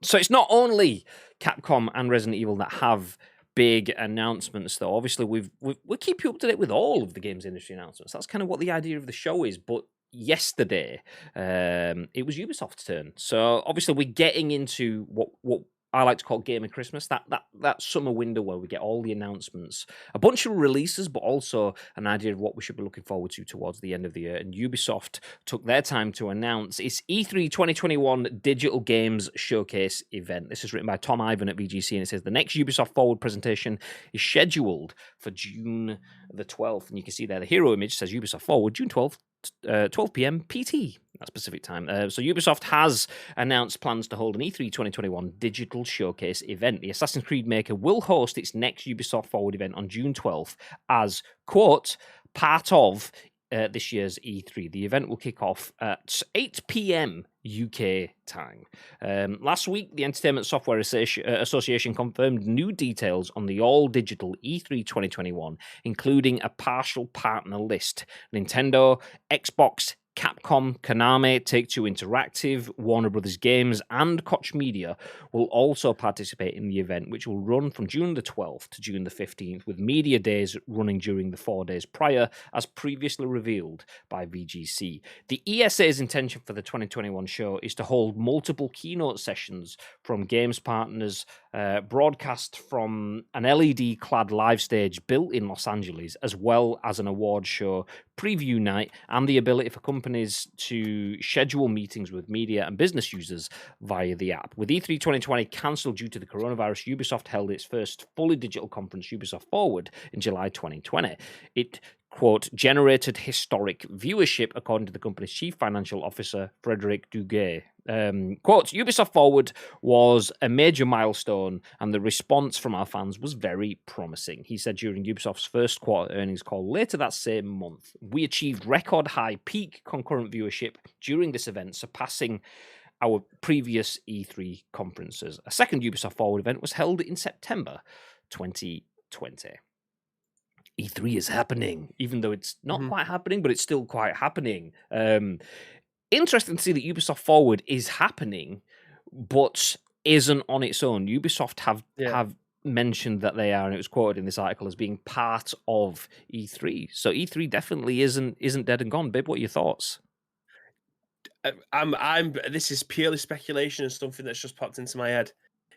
So it's not only Capcom and Resident Evil that have big announcements, though. Obviously, we keep you up to date with all of the games industry announcements. That's kind of what the idea of the show is. But yesterday, it was Ubisoft's turn. So obviously, we're getting into what I like to call Game of Christmas. That summer window where we get all the announcements, a bunch of releases, but also an idea of what we should be looking forward to towards the end of the year. And Ubisoft took their time to announce its E3 2021 Digital Games Showcase event. This is written by Tom Ivan at VGC, and it says the next Ubisoft Forward presentation is scheduled for June the 12th. And you can see there the hero image says Ubisoft Forward, June 12th. 12 p.m. PT, that specific time. So Ubisoft has announced plans to hold an E3 2021 digital showcase event. The Assassin's Creed maker will host its next Ubisoft Forward event on June 12th as, quote, part of this year's E3. The event will kick off at 8 p.m. UK time. Last week, the Entertainment Software Association confirmed new details on the all-digital E3 2021, including a partial partner list. Nintendo, Xbox, Capcom, Konami, Take-Two Interactive, Warner Brothers Games, and Koch Media will also participate in the event, which will run from June the 12th to June the 15th, with media days running during the 4 days prior, as previously revealed by VGC. The ESA's intention for the 2021 show is to hold multiple keynote sessions from games partners, broadcast from an LED-clad live stage built in Los Angeles, as well as an award show, preview night, and the ability for companies to schedule meetings with media and business users via the app. With E3 2020 cancelled due to the coronavirus, Ubisoft held its first fully digital conference, Ubisoft Forward, in July 2020. It, quote, generated historic viewership, according to the company's chief financial officer, Frederic Duguay. Quote, Ubisoft Forward was a major milestone and the response from our fans was very promising, he said during Ubisoft's first quarter earnings call later that same month. We achieved record high peak concurrent viewership during this event, surpassing our previous E3 conferences. A second Ubisoft Forward event was held in September 2020. E3 is happening, even though it's not quite happening, but it's still quite happening. Interesting to see that Ubisoft Forward is happening, but isn't on its own. Ubisoft have mentioned that they are, and it was quoted in this article as being part of E3. So E3 definitely isn't dead and gone. Babe, what are your thoughts? This is purely speculation and something that's just popped into my head.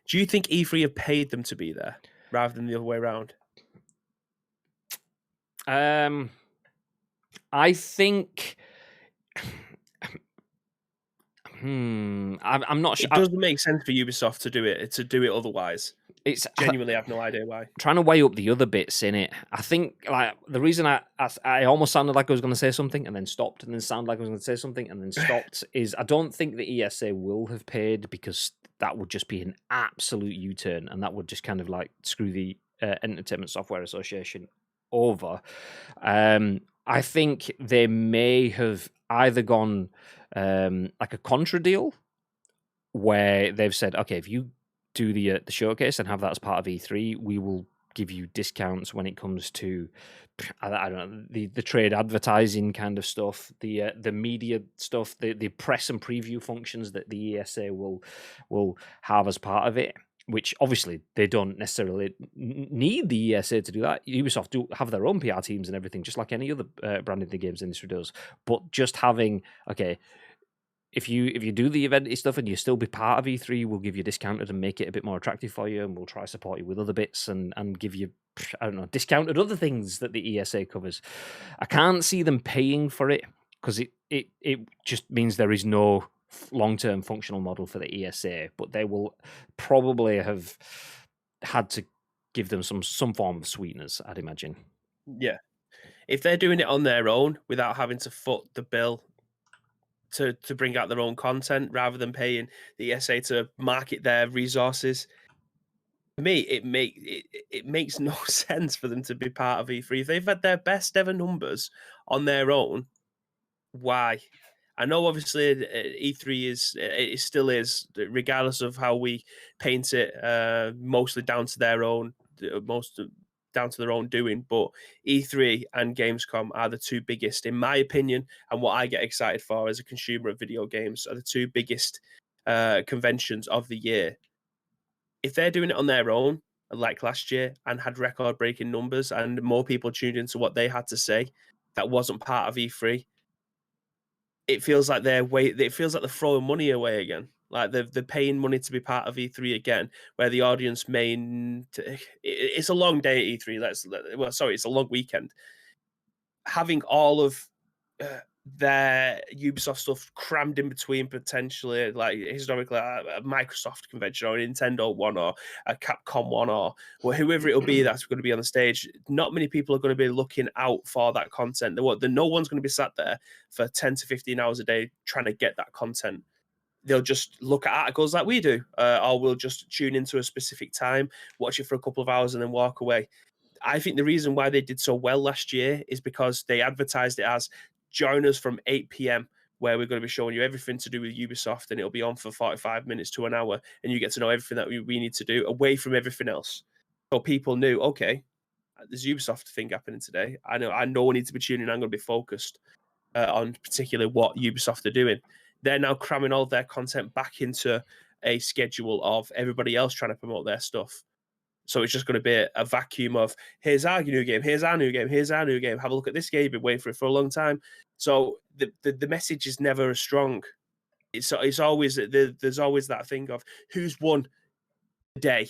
Do you think E3 have paid them to be there rather than the other way around? I think. I'm not sure. It doesn't make sense for Ubisoft to do it otherwise. It's genuinely, I have no idea why. Trying to weigh up the other bits in it. I think like the reason I almost sounded like I was going to say something and then stopped, and then sounded like I was going to say something and then stopped is I don't think the ESA will have paid, because that would just be an absolute U-turn, and that would just kind of like screw the Entertainment Software Association over. I think they may have either gone like a contra deal where they've said, okay, if you do the showcase and have that as part of E3, we will give you discounts when it comes to I don't know, the trade advertising kind of stuff, the media stuff, the press and preview functions that the ESA will have as part of it. Which obviously they don't necessarily need the ESA to do that. Ubisoft do have their own PR teams and everything, just like any other brand in the games industry does. But just having, okay, if you do the event stuff and you still be part of E3, we'll give you discounted and make it a bit more attractive for you, and we'll try to support you with other bits and give you, I don't know, discounted other things that the ESA covers. I can't see them paying for it, because it just means there is no long-term functional model for the ESA, but they will probably have had to give them some form of sweeteners, I'd imagine. Yeah. If they're doing it on their own without having to foot the bill to bring out their own content rather than paying the ESA to market their resources, to me, it makes no sense for them to be part of E3. If they've had their best ever numbers on their own, why? I know obviously E3 it still is, regardless of how we paint it, mostly down to their own down to their own doing. But E3 and Gamescom are the two biggest, in my opinion, and what I get excited for as a consumer of video games, are the two biggest conventions of the year. If they're doing it on their own, like last year, and had record-breaking numbers and more people tuned into what they had to say, that wasn't part of E3, it feels like it feels like they're throwing money away again. Like they're paying money to be part of E3 again, where the audience it's a long day at E3. Sorry, it's a long weekend. Having all of their Ubisoft stuff crammed in between, potentially, like historically a Microsoft convention or a Nintendo one or a Capcom one or whoever it'll be that's going to be on the stage. Not many people are going to be looking out for that content. No one's going to be sat there for 10 to 15 hours a day trying to get that content. They'll just look at articles like we do, or we'll just tune into a specific time, watch it for a couple of hours, and then walk away. I think the reason why they did so well last year is because they advertised it as join us from 8 p.m., where we're going to be showing you everything to do with Ubisoft, and it'll be on for 45 minutes to an hour, and you get to know everything that we need to do away from everything else. So people knew, okay, there's Ubisoft thing happening today. I know I need to be tuning in. I'm going to be focused on particularly what Ubisoft are doing. They're now cramming all their content back into a schedule of everybody else trying to promote their stuff. So it's just going to be a vacuum of here's our new game, here's our new game, here's our new game. Have a look at this game. Been waiting for it for a long time. So the message is never as strong. It's always there's always that thing of who's won the day,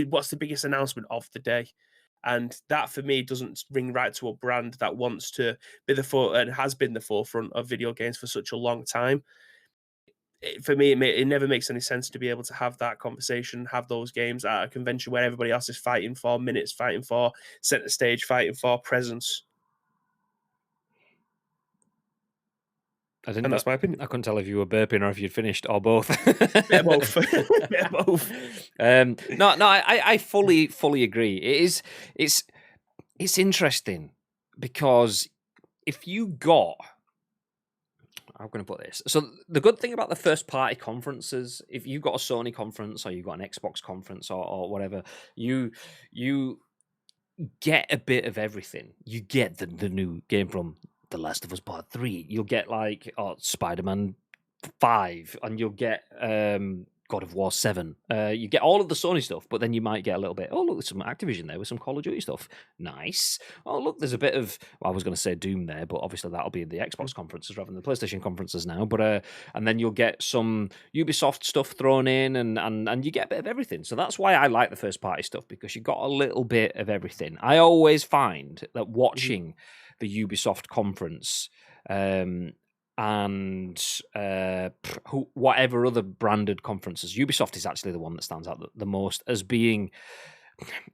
what's the biggest announcement of the day, and that for me doesn't ring right to a brand that wants to be and has been the forefront of video games for such a long time. For me, it never makes any sense to be able to have that conversation, have those games at a convention where everybody else is fighting for minutes, fighting for center stage, fighting for presence. I didn't. And that's my opinion. I couldn't tell if you were burping or if you'd finished or both. Bit of both. Bit of both. No. I fully agree. It's interesting because if you got, I'm going to put this. So the good thing about the first party conferences, if you got a Sony conference or you got an Xbox conference or whatever, you get a bit of everything. You get the new game from The Last of Us Part 3. You'll get like Spider-Man 5, and you'll get God of War 7. You get all of the Sony stuff, but then you might get a little bit, oh, look, there's some Activision there with some Call of Duty stuff. Nice. Oh, look, there's a bit of, well, I was going to say Doom there, but obviously that'll be in the Xbox conferences rather than the PlayStation conferences now. But and then you'll get some Ubisoft stuff thrown in, and you get a bit of everything. So that's why I like the first party stuff, because you got a little bit of everything. I always find that watching the Ubisoft conference, and whatever other branded conferences, Ubisoft is actually the one that stands out the most as being,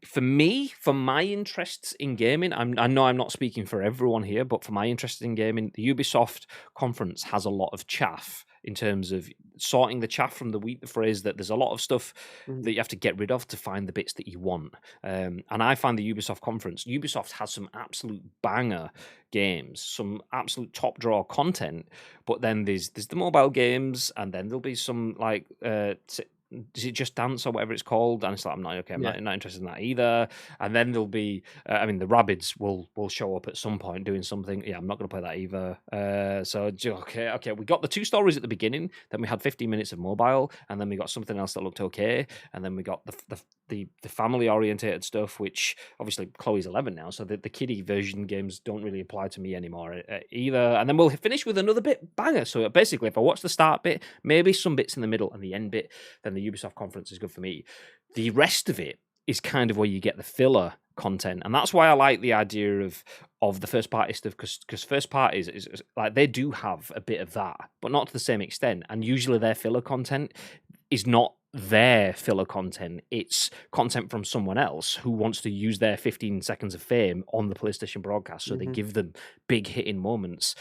for me, for my interests in gaming. I know I'm not speaking for everyone here, but for my interest in gaming, the Ubisoft conference has a lot of chaff in terms of sorting the chaff from the wheat. The phrase that there's a lot of stuff that you have to get rid of to find the bits that you want. And I find the Ubisoft conference, Ubisoft has some absolute banger games, some absolute top draw content, but then there's the mobile games, and then there'll be some like is it Just Dance or whatever it's called? And it's like, I'm not not interested in that either. And then there'll be, I mean, the Rabbids will show up at some point doing something. Yeah, I'm not going to play that either. So okay, we got the 2 stories at the beginning. Then we had 15 minutes of mobile, and then we got something else that looked okay. And then we got the family orientated stuff, which obviously Chloe's 11 now, so the kiddie version games don't really apply to me anymore either. And then we'll finish with another bit banger. So basically, if I watch the start bit, maybe some bits in the middle and the end bit, then the Ubisoft conference is good for me. The rest of it is kind of where you get the filler content, and that's why I like the idea of the first party stuff, because first parties is like, they do have a bit of that, but not to the same extent. And usually their filler content is not their filler content, it's content from someone else who wants to use their 15 seconds of fame on the PlayStation broadcast, so they give them big hitting moments.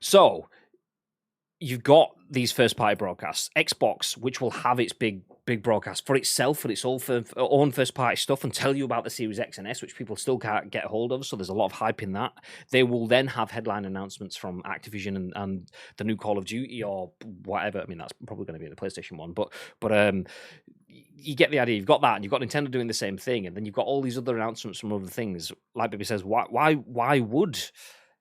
So you've got these first party broadcasts. Xbox, which will have its big broadcast for itself and its own first party stuff, and tell you about the Series X and S, which people still can't get a hold of. So there's a lot of hype in that. They will then have headline announcements from Activision and the new Call of Duty or whatever. I mean, that's probably going to be the PlayStation one, but you get the idea. You've got that, and you've got Nintendo doing the same thing, and then you've got all these other announcements from other things. Like Baby says, why would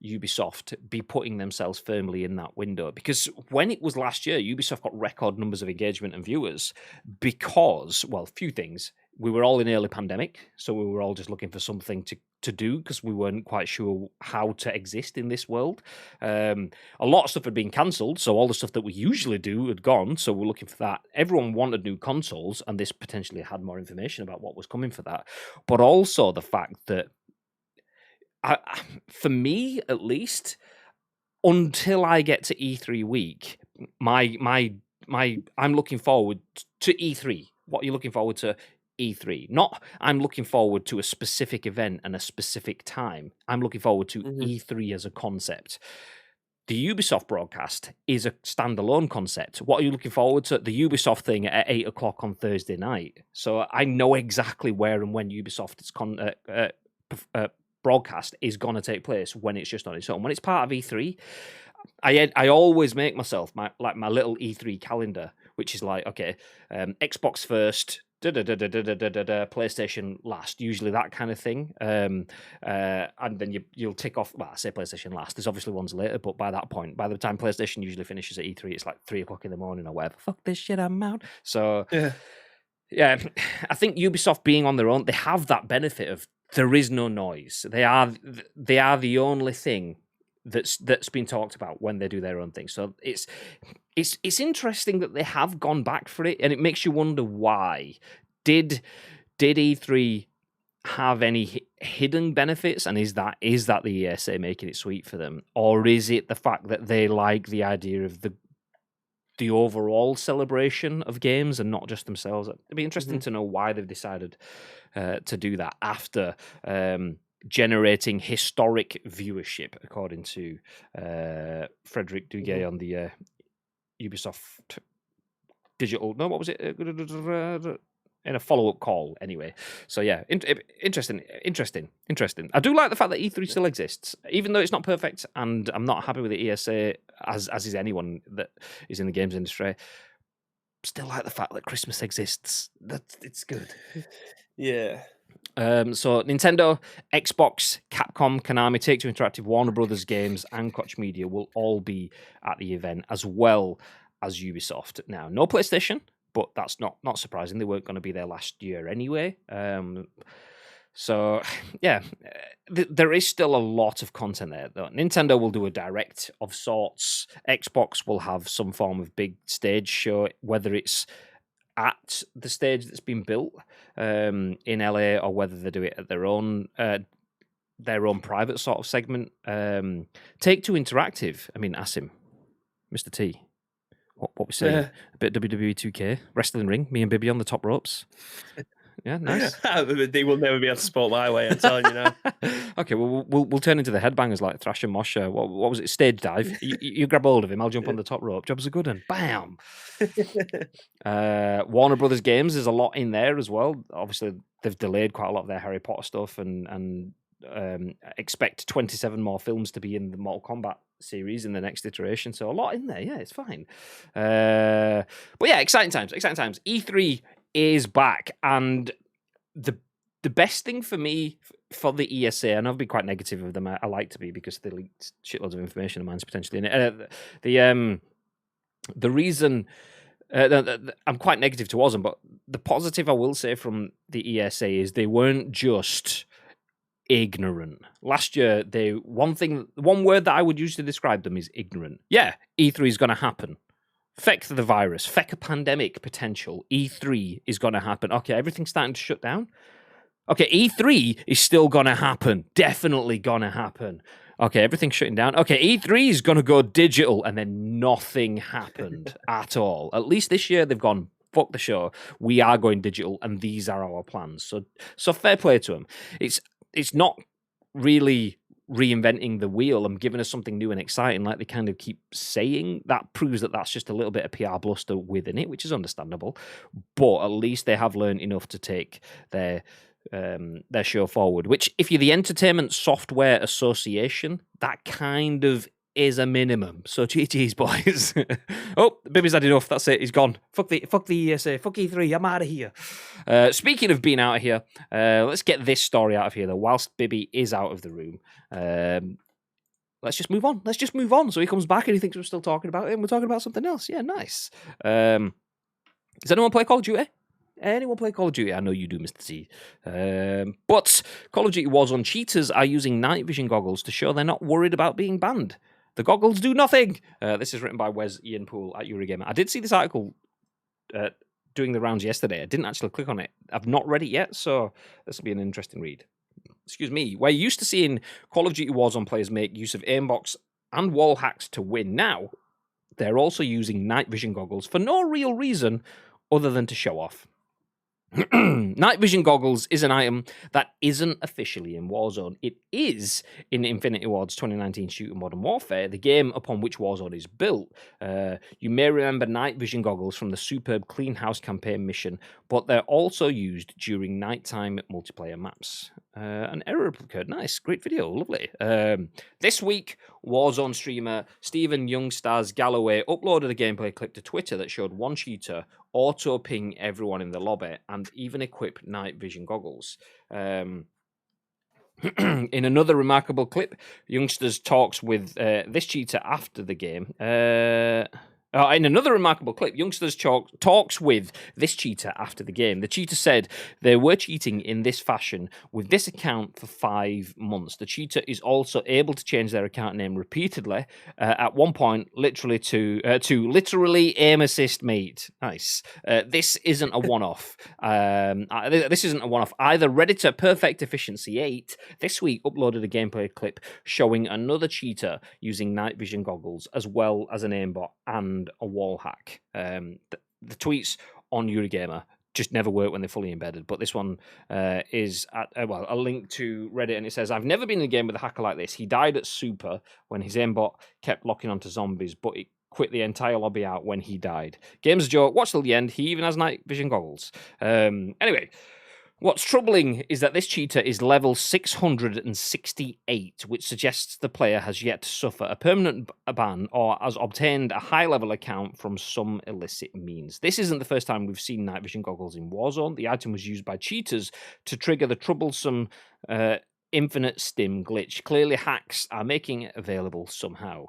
Ubisoft be putting themselves firmly in that window? Because when it was last year, Ubisoft got record numbers of engagement and viewers because, well, few things. We were all in early pandemic, so we were all just looking for something to do because we weren't quite sure how to exist in this world. A lot of stuff had been cancelled, so all the stuff that we usually do had gone, so we're looking for that. Everyone wanted new consoles, and this potentially had more information about what was coming for that. But also the fact that, for me at least, until I get to E3 week, I'm looking forward to E3. What are you looking forward to? E3. Not I'm looking forward to a specific event and a specific time. I'm looking forward to E3 as a concept. The Ubisoft broadcast is a standalone concept. What are you looking forward to? The Ubisoft thing at 8 o'clock on Thursday night. So I know exactly where and when Ubisoft's broadcast is going to take place when it's just on its own. When it's part of E3, I always make myself my little E3 calendar, which is like, okay, Xbox first, PlayStation last, usually that kind of thing. And then you'll tick off, well, I say PlayStation last, there's obviously ones later, but by that point, by the time PlayStation usually finishes at E3, it's like 3 o'clock in the morning or whatever. Fuck this shit, I'm out. So yeah, I think Ubisoft being on their own, they have that benefit of there is no noise. They are the only thing that's been talked about when they do their own thing. So it's interesting that they have gone back for it, and it makes you wonder why. Did E3 have any hidden benefits, and is that the ESA making it sweet for them, or is it the fact that they like the idea of the overall celebration of games and not just themselves? It'd be interesting to know why they've decided to do that after generating historic viewership, according to Frederick Duguay on the Ubisoft digital. No, what was it? In a follow-up call, anyway. So yeah, interesting. I do like the fact that E3 still exists, even though it's not perfect, and I'm not happy with the ESA, as is anyone that is in the games industry. Still like the fact that Christmas exists. It's good. Yeah. So Nintendo, Xbox, Capcom, Konami, Take-Two Interactive, Warner Brothers Games, and Koch Media will all be at the event, as well as Ubisoft. Now, no PlayStation, but that's not surprising. They weren't going to be there last year anyway. So, yeah, there is still a lot of content there, though. Nintendo will do a direct of sorts. Xbox will have some form of big stage show, whether it's at the stage that's been built in LA, or whether they do it at their own private sort of segment. Take-Two Interactive. I mean, ask him, Mr. T. What we say? A bit of WWE 2K wrestling ring. Me and Bibby on the top ropes. Yeah, nice. They will never be able to sport my way. I'm telling you now. Okay, well, we'll turn into the headbangers like Thrash and Mosher. What was it? Stage dive. You grab hold of him. I'll jump on the top rope. Job's a good one. Bam. Warner Brothers Games, there's a lot in there as well. Obviously, they've delayed quite a lot of their Harry Potter stuff, and expect 27 more films to be in the Mortal Kombat series in the next iteration. So a lot in there. Yeah, it's fine. But yeah, exciting times. E3 is back, and the best thing for me for the ESA, and I've been quite negative of them. I like to be, because they leaked shitloads of information of mine's potentially in it. The reason I'm quite negative towards them, but the positive I will say from the ESA is they weren't just ignorant. Last year, one word that I would use to describe them is ignorant. Yeah, E3 is going to happen. Feck the virus, feck a pandemic potential. E3 is going to happen. Okay, everything's starting to shut down. Okay, E3 is still going to happen. Definitely going to happen. Okay, everything's shutting down. Okay, E3 is going to go digital, and then nothing happened at all. At least this year they've gone, fuck the show. We are going digital, and these are our plans. So fair play to them. It's not really reinventing the wheel and giving us something new and exciting like they kind of keep saying. That proves that that's just a little bit of PR bluster within it, which is understandable. But at least they have learned enough to take their show forward, which, if you're the Entertainment Software Association, that kind of is a minimum. So GG's, boys. Oh, Bibby's had enough. That's it. He's gone. Fuck the ESA. Fuck E3. I'm out of here. Speaking of being out of here, let's get this story out of here, though, whilst Bibby is out of the room. Let's just move on. So he comes back and he thinks we're still talking about it, and we're talking about something else. Yeah, nice. Does anyone play Call of Duty? Anyone play Call of Duty? I know you do, Mr. T. But Call of Duty Warzone cheaters are using night vision goggles to show they're not worried about being banned. The goggles do nothing. This is written by Yin-Poole at Eurogamer. I did see this article doing the rounds yesterday. I didn't actually click on it. I've not read it yet, so this will be an interesting read. Excuse me. We're used to seeing Call of Duty Warzone players make use of aimbox and wall hacks to win. Now, they're also using night vision goggles for no real reason other than to show off. Night vision goggles is an item that isn't officially in Warzone. It is in Infinity Ward's 2019 Shooter Modern Warfare, the game upon which Warzone is built. You may remember night vision goggles from the superb Clean House campaign mission, but they're also used during nighttime multiplayer maps. An error occurred. Nice, great video, lovely. This week, Warzone streamer Stephen Youngstars Galloway uploaded a gameplay clip to Twitter that showed one cheater auto-ping everyone in the lobby and even equip night vision goggles. In another remarkable clip, Youngsters talks with this cheater after the game. In another remarkable clip, Youngsters talks with this cheater after the game. The cheater said they were cheating in this fashion with this account for 5 months. The cheater is also able to change their account name repeatedly. At one point, literally to literally aim assist mate. Nice. This isn't a one-off. This isn't a one-off either. Redditor Perfect Efficiency 8 this week uploaded a gameplay clip showing another cheater using night vision goggles as well as an aimbot and a wall hack. The tweets on Eurogamer just never work when they're fully embedded. But this one is at a link to Reddit, and it says, "I've never been in a game with a hacker like this. He died at Super when his aimbot kept locking onto zombies, but it quit the entire lobby out when he died. Game's a joke. Watch till the end. He even has night vision goggles." Anyway. What's troubling is that this cheater is level 668, which suggests the player has yet to suffer a permanent ban or has obtained a high-level account from some illicit means. This isn't the first time we've seen night vision goggles in Warzone. The item was used by cheaters to trigger the troublesome infinite stim glitch. Clearly, hacks are making it available somehow.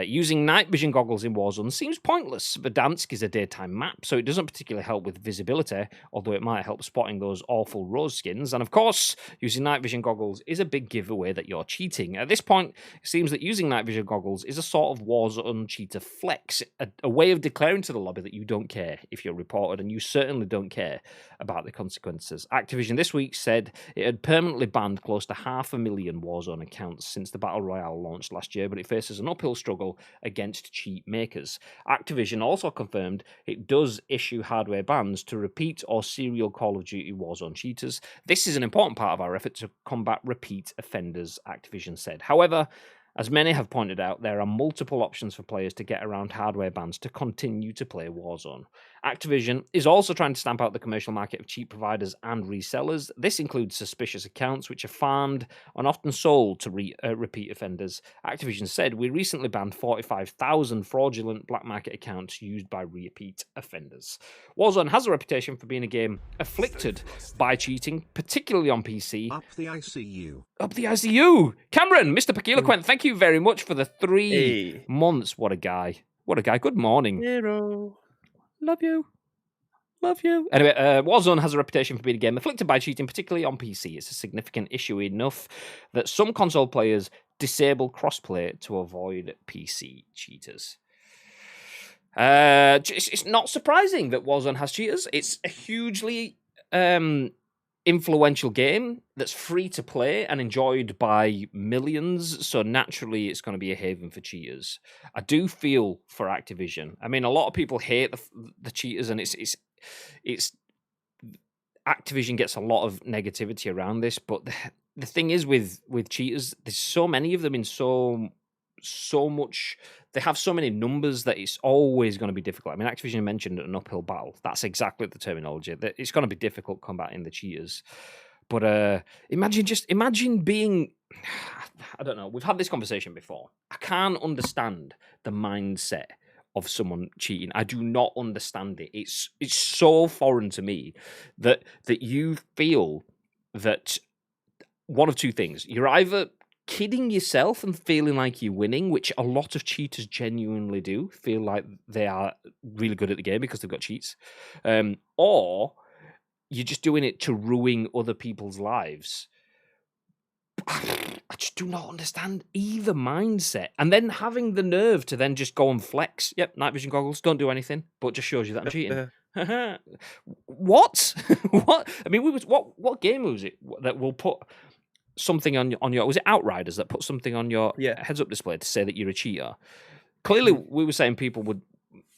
Using night vision goggles in Warzone seems pointless. Verdansk is a daytime map, so it doesn't particularly help with visibility, although it might help spotting those awful rose skins. And of course, using night vision goggles is a big giveaway that you're cheating. At this point, it seems that using night vision goggles is a sort of Warzone cheater flex, a way of declaring to the lobby that you don't care if you're reported, and you certainly don't care about the consequences. Activision this week said it had permanently banned close to 500,000 Warzone accounts since the Battle Royale launched last year, but it faces an uphill struggle against cheat makers. Activision also confirmed it does issue hardware bans to repeat or serial Call of Duty Warzone cheaters. This is an important part of our effort to combat repeat offenders, Activision said. However, as many have pointed out, there are multiple options for players to get around hardware bans to continue to play Warzone. Activision is also trying to stamp out the commercial market of cheap providers and resellers. This includes suspicious accounts, which are farmed and often sold to repeat offenders. Activision said, "We recently banned 45,000 fraudulent black market accounts used by repeat offenders." Warzone has a reputation for being a game afflicted by cheating, particularly on PC. Up the ICU. Up the ICU! Cameron, Mr. Pekiloquent, thank you very much for the 3 months. What a guy. What a guy. Good morning. Hero. Love you. Love you. Anyway, Warzone has a reputation for being a game afflicted by cheating, particularly on PC. It's a significant issue enough that some console players disable crossplay to avoid PC cheaters. It's not surprising that Warzone has cheaters. It's a hugely influential game that's free to play and enjoyed by millions, so naturally it's going to be a haven for cheaters. I do feel for Activision. I mean, a lot of people hate the cheaters, and it's Activision gets a lot of negativity around this, but the thing is with cheaters, there's so many of them in so much. They have so many numbers that it's always going to be difficult. I mean, Activision mentioned an uphill battle. That's exactly the terminology. That it's going to be difficult combating the cheaters. But imagine being, I don't know. We've had this conversation before. I can't understand the mindset of someone cheating. I do not understand it. It's so foreign to me that you feel that one of two things. You're either kidding yourself and feeling like you're winning, which a lot of cheaters genuinely do, feel like they are really good at the game because they've got cheats, or you're just doing it to ruin other people's lives. I just do not understand either mindset. And then having the nerve to then just go and flex. Yep, night vision goggles, don't do anything, but just shows you that I'm cheating. What? What? I mean, what game was it that will put something on your, was it Outriders that put something on your heads-up display to say that you're a cheater? Clearly, we were saying people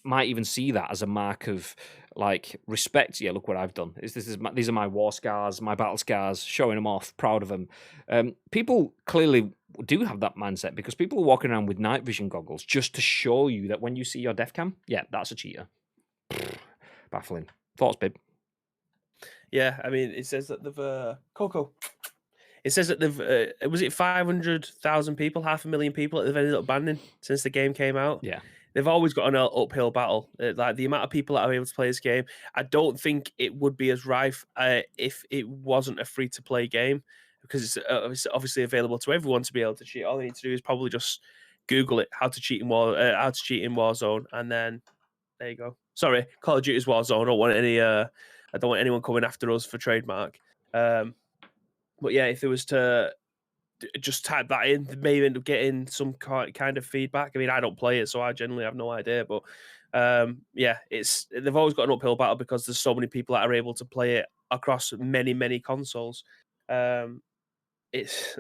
might even see that as a mark of like respect. Yeah, look what I've done. These are my war scars, my battle scars, showing them off, proud of them. People clearly do have that mindset because people are walking around with night vision goggles just to show you that when you see your def cam, yeah, that's a cheater. Baffling. Thoughts, babe? Yeah, I mean, it says that they've Coco. It says that they've was it 500,000 people, 500,000 people that they've ended up banning since the game came out. Yeah, they've always got an uphill battle. Like the amount of people that are able to play this game, I don't think it would be as rife if it wasn't a free to play game, because it's obviously available to everyone to be able to cheat. All they need to do is probably just Google it, how to cheat in Warzone, and then there you go. Sorry, Call of Duty's Warzone. I don't want anyone coming after us for trademark. But yeah, if it was to just type that in, maybe end up getting some kind of feedback. I mean, I don't play it, so I generally have no idea. But yeah, they've always got an uphill battle because there's so many people that are able to play it across many consoles. It's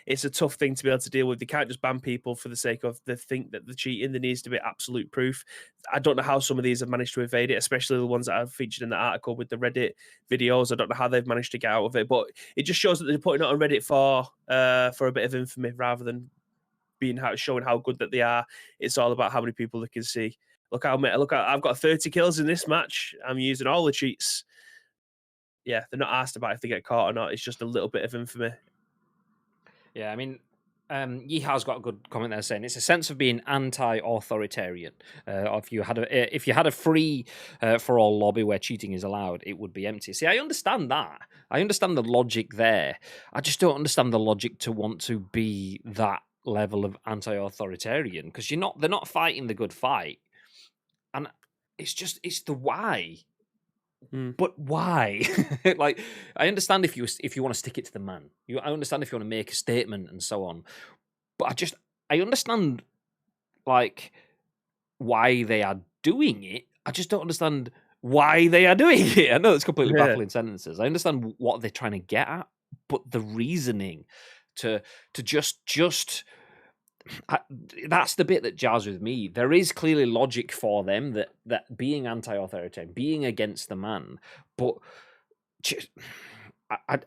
it's a tough thing to be able to deal with. They can't just ban people for the sake of they think that they're cheating. There needs to be absolute proof. I don't know how some of these have managed to evade it, especially the ones that I've featured in the article with the Reddit videos. I don't know how they've managed to get out of it, but it just shows that they're putting it on Reddit for a bit of infamy rather than showing how good that they are. It's all about how many people they can see. Look, I've got 30 kills in this match. I'm using all the cheats. Yeah, they're not asked about if they get caught or not. It's just a little bit of infamy. Yeah, I mean, Yeehao's got a good comment there saying it's a sense of being anti-authoritarian. If you had a free for all lobby where cheating is allowed, it would be empty. See, I understand that. I understand the logic there. I just don't understand the logic to want to be that level of anti-authoritarian because they're not fighting the good fight, and it's the why. But why? Like, I understand if you want to stick it to the man. I understand if you want to make a statement and so on. But I understand like why they are doing it. I just don't understand why they are doing it. I know it's completely baffling sentences. I understand what they're trying to get at, but the reasoning to just that's the bit that jars with me. There is clearly logic for them that being anti-authoritarian, being against the man, but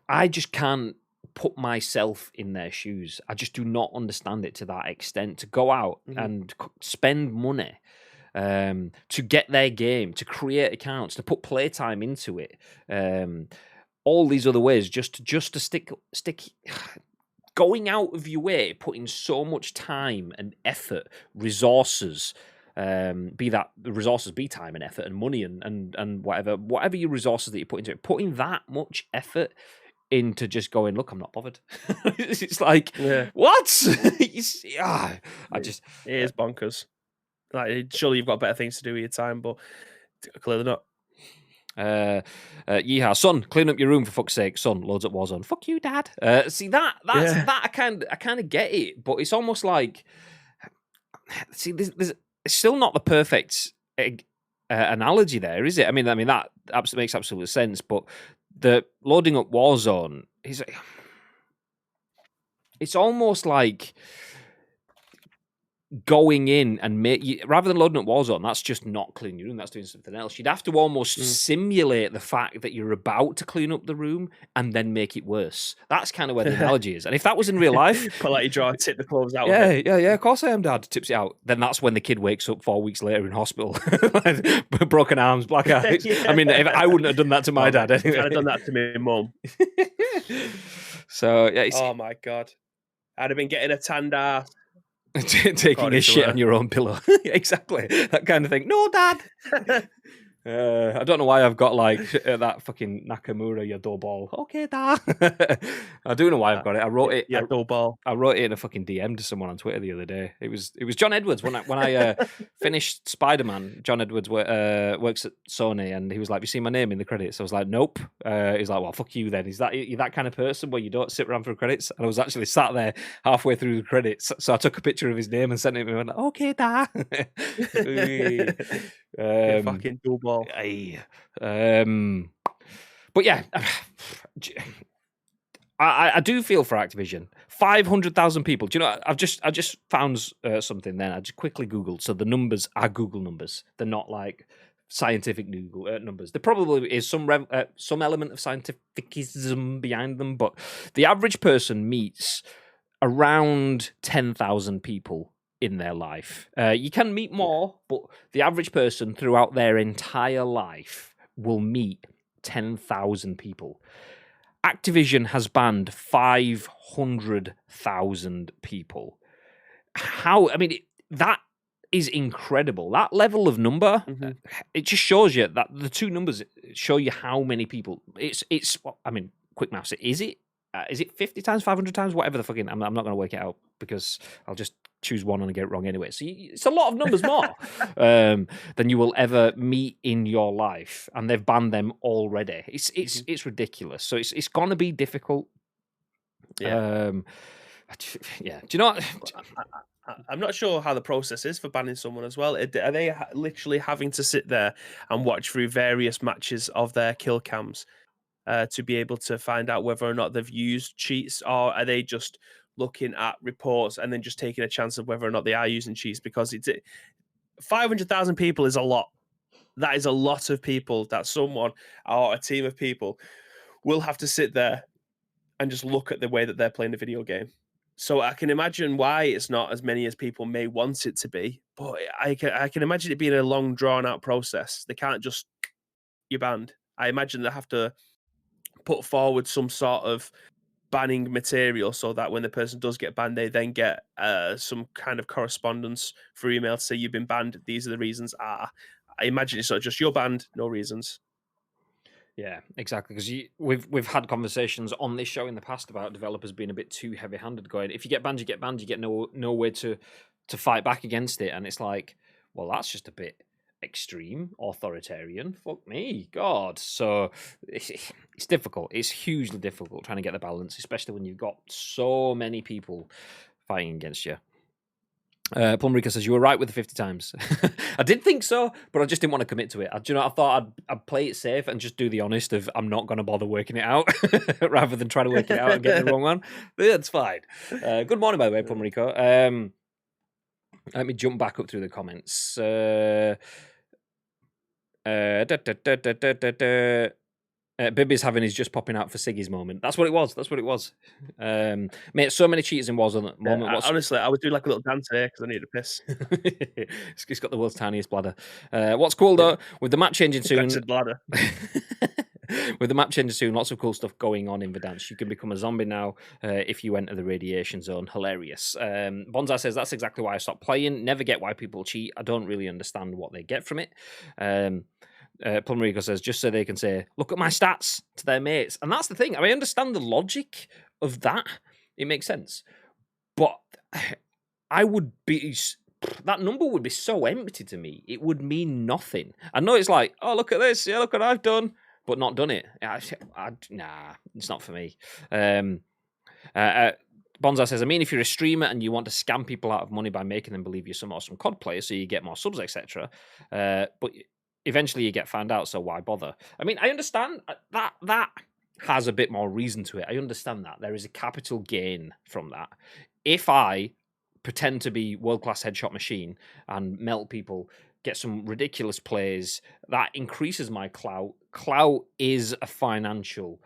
I just can't put myself in their shoes. I just do not understand it to that extent. To go out and spend money to get their game, to create accounts, to put playtime into it, all these other ways, just to stick. Going out of your way, putting so much time and effort, resources, be that the resources be time and effort and money and whatever your resources that you put into it, putting that much effort into just going, look, I'm not bothered. It's like, what? It is bonkers. Like, surely you've got better things to do with your time, but clearly not. Yeehaw, son, clean up your room for fuck's sake. Son, loads up Warzone. Fuck you, dad. See that I kind of get it, but it's almost like, see, there's it's still not the perfect analogy there, is it? I mean that makes absolute sense, but the loading up Warzone is, it's almost like going in and rather than loading up Warzone, that's just not cleaning your room, that's doing something else. You'd have to almost simulate the fact that you're about to clean up the room and then make it worse. That's kind of where the analogy is. And if that was in real life, pull out your drawer, tip the clothes out. Yeah, of course I am, Dad. Tips it out. Then that's when the kid wakes up 4 weeks later in hospital, broken arms, black eyes. I mean, I wouldn't have done that to my dad anyway. I'd have done that to my mum. So yeah. Oh my god, I'd have been getting a tanned ass. Taking a shit on your own pillow. Exactly. That kind of thing. No, Dad. I don't know why I've got like that fucking Nakamura, your dough ball. Okay, Dad. I do know why I've got it. I wrote it. Yeah, dough ball. I wrote it in a fucking DM to someone on Twitter the other day. It was John Edwards when I finished Spider-Man. John Edwards works at Sony, and he was like, "Have you seen my name in the credits?" I was like, "Nope." He's like, "Well, fuck you then." You're that kind of person where you don't sit around for credits? And I was actually sat there halfway through the credits, so I took a picture of his name and sent it to him and went, "Okay, Dad." Fucking dough ball. But yeah, I do feel for Activision. 500,000 people. Do you know? I just found something. Then I just quickly Googled. So the numbers are Google numbers. They're not like scientific Google numbers. There probably is some element of scientificism behind them, but the average person meets around 10,000 people in their life. You can meet more, but the average person throughout their entire life will meet 10,000 people. Activision has banned 500,000 people. That is incredible. That level of number, it just shows you that the two numbers show you how many people. It's quick maths. Is it 50 times, 500 times, whatever the fucking... I'm not going to work it out because I'll just choose one and get it wrong anyway. So it's a lot of numbers more than you will ever meet in your life, and they've banned them already. It's ridiculous. So it's going to be difficult. Yeah. Yeah. Do you know what? I'm not sure how the process is for banning someone as well. Are they literally having to sit there and watch through various matches of their kill cams to be able to find out whether or not they've used cheats, or are they just looking at reports and then just taking a chance of whether or not they are using cheats, because 500,000 people is a lot. That is a lot of people that someone or a team of people will have to sit there and just look at the way that they're playing the video game. So I can imagine why it's not as many as people may want it to be, but I can imagine it being a long, drawn out process. They can't just you're banned. I imagine they have to put forward some sort of banning material so that when the person does get banned, they then get some kind of correspondence through email to say you've been banned. These are the reasons. I imagine it's not just you're banned, no reasons. Yeah, exactly. Because we've had conversations on this show in the past about developers being a bit too heavy-handed. Going, if you get banned, you get banned. You get no way to fight back against it. And it's like, well, that's just a bit extreme, authoritarian. Fuck me, God. So it's difficult. It's hugely difficult trying to get the balance, especially when you've got so many people fighting against you. Plumrica says, you were right with the 50 times. I did think so, but I just didn't want to commit to it. I thought I'd play it safe and just do the honest of I'm not going to bother working it out rather than trying to work it out and get the wrong one. But yeah, it's fine. Good morning, by the way, Plumrica. Let me jump back up through the comments. Bibby's having his just popping out for Siggy's moment. That's what it was. Mate, so many cheaters in Warzone at the moment. Honestly, I was doing like a little dance here because I needed a piss. He's got the world's tiniest bladder. What's cool though, with the map changing soon, bladder. with the map changing soon, lots of cool stuff going on in Verdansk. You can become a zombie now if you enter the radiation zone. Hilarious. Bonsai says that's exactly why I stopped playing. Never get why people cheat. I don't really understand what they get from it. Plumrico says, just so they can say, look at my stats to their mates. And that's the thing. I mean, I understand the logic of that. It makes sense. But that number would be so empty to me. It would mean nothing. I know it's like, oh, look at this. Yeah, look what I've done. But not done it. Nah, it's not for me. Bonsai says, I mean, if you're a streamer and you want to scam people out of money by making them believe you're some awesome COD player so you get more subs, etc. But eventually you get found out, so why bother? I mean, I understand that has a bit more reason to it. I understand that. There is a capital gain from that. If I pretend to be world-class headshot machine and melt people, get some ridiculous plays, that increases my clout. Clout is a financial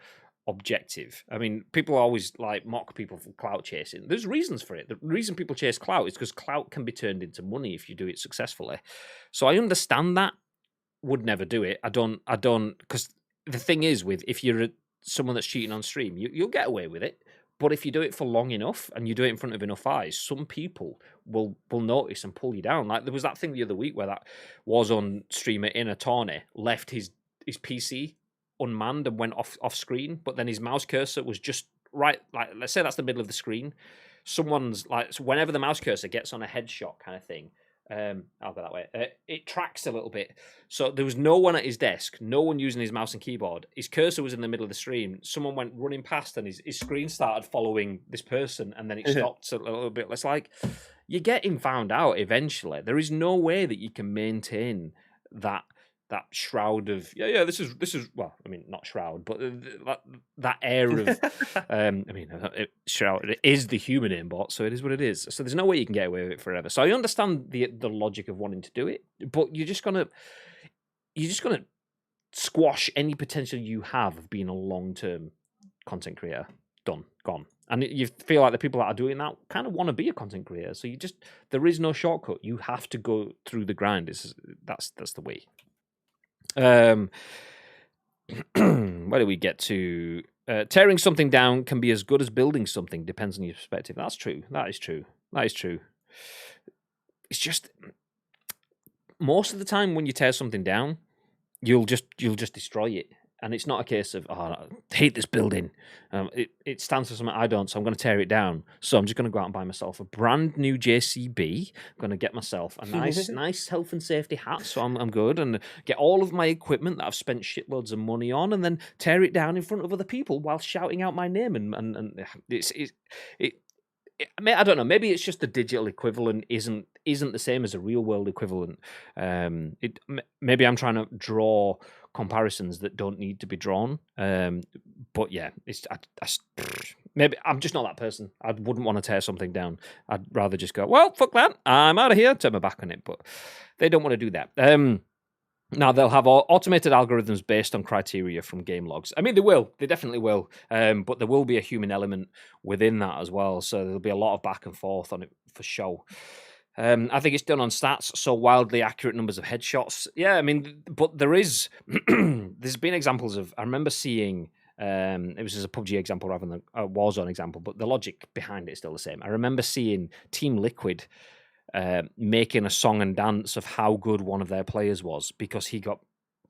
objective. I mean, people always like mock people for clout chasing. There's reasons for it. The reason people chase clout is because clout can be turned into money if you do it successfully. So I understand that. Would never do it. I don't, because the thing is if you're someone that's cheating on stream, you'll get away with it. But if you do it for long enough and you do it in front of enough eyes, some people will notice and pull you down. Like there was that thing the other week where that Warzone streamer in a tourney left his PC unmanned and went off screen, but then his mouse cursor was just right, like let's say that's the middle of the screen. Someone's like, so whenever the mouse cursor gets on a headshot kind of thing, I'll go that way. It tracks a little bit. So there was no one at his desk, no one using his mouse and keyboard. His cursor was in the middle of the stream. Someone went running past and his screen started following this person and then it stopped a little bit. It's like, you're getting found out eventually. There is no way that you can maintain that shroud of this is well, I mean, not shroud, but that air of shroud, it is the human aimbot, so it is what it is. So there's no way you can get away with it forever. So I understand the logic of wanting to do it, but you're just gonna squash any potential you have of being a long-term content creator. Done, gone. And you feel like the people that are doing that kind of want to be a content creator. So there is no shortcut. You have to go through the grind. That's the way. Where do we get to? Tearing something down can be as good as building something. Depends on your perspective. That's true. That is true. It's just most of the time when you tear something down, you'll just destroy it. And it's not a case of, I hate this building. It stands for something I don't, so I'm going to tear it down. So I'm just going to go out and buy myself a brand new JCB. I'm going to get myself a nice health and safety hat, so I'm good, and get all of my equipment that I've spent shitloads of money on, and then tear it down in front of other people while shouting out my name. And I don't know. Maybe it's just the digital equivalent isn't the same as a real world equivalent. Maybe I'm trying to draw comparisons that don't need to be drawn. But yeah, maybe I'm just not that person. I wouldn't want to tear something down. I'd rather just go, well, fuck that, I'm out of here, turn my back on it. But they don't want to do that. Now, they'll have automated algorithms based on criteria from game logs. I mean, they definitely will. But there will be a human element within that as well. So there'll be a lot of back and forth on it for show. I think it's done on stats, so wildly accurate numbers of headshots. Yeah, I mean, but there's been examples of, I remember seeing, it was as a PUBG example rather than a Warzone example, but the logic behind it is still the same. I remember seeing Team Liquid making a song and dance of how good one of their players was because he got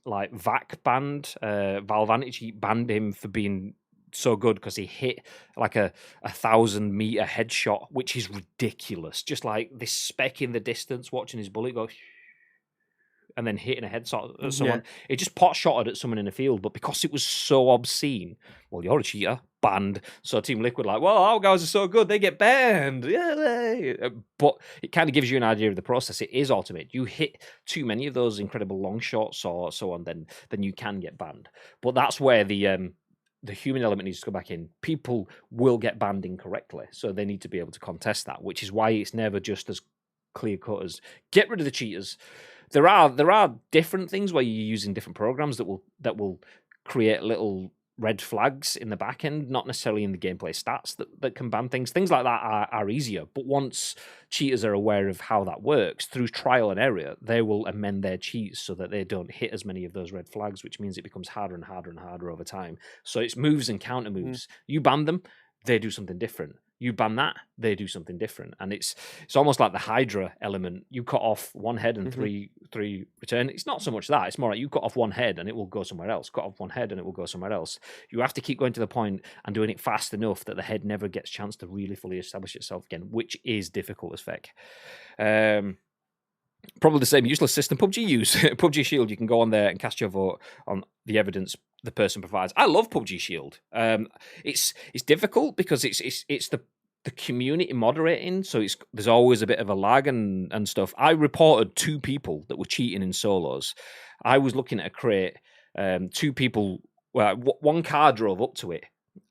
like VAC banned. Valvantage banned him for being so good because he hit like a 1,000-meter headshot, which is ridiculous. Just like this speck in the distance, watching his bullet go and then hitting a headshot at someone. It just pot shotted at someone in the field, but because it was so obscene, well, you're a cheater, banned. So Team Liquid like, well, our guys are so good, they get banned. Yeah, but it kind of gives you an idea of the process. It is automated. You hit too many of those incredible long shots or so on, then you can get banned. But that's where the human element needs to go back in. People will get banned incorrectly, so they need to be able to contest that, which is why it's never just as clear cut as get rid of the cheaters. There are different things where you're using different programs that will create little red flags in the back end, not necessarily in the gameplay stats that can ban things. Things like that are easier, but once cheaters are aware of how that works through trial and error, they will amend their cheats so that they don't hit as many of those red flags, which means it becomes harder and harder and harder over time. So it's moves and counter moves. You ban them, they do something different. You ban that, they do something different. And it's almost like the Hydra element. You cut off one head and three return. It's not so much that. It's more like you cut off one head and it will go somewhere else. Cut off one head and it will go somewhere else. You have to keep going to the point and doing it fast enough that the head never gets a chance to really fully establish itself again, which is difficult as feck. Probably the same useless system PUBG use. PUBG Shield, you can go on there and cast your vote on the evidence the person provides. I love PUBG Shield. It's difficult because it's the community moderating, so there's always a bit of a lag and stuff. I reported 2 people that were cheating in solos. I was looking at a crate. 2 people, well, one car drove up to it,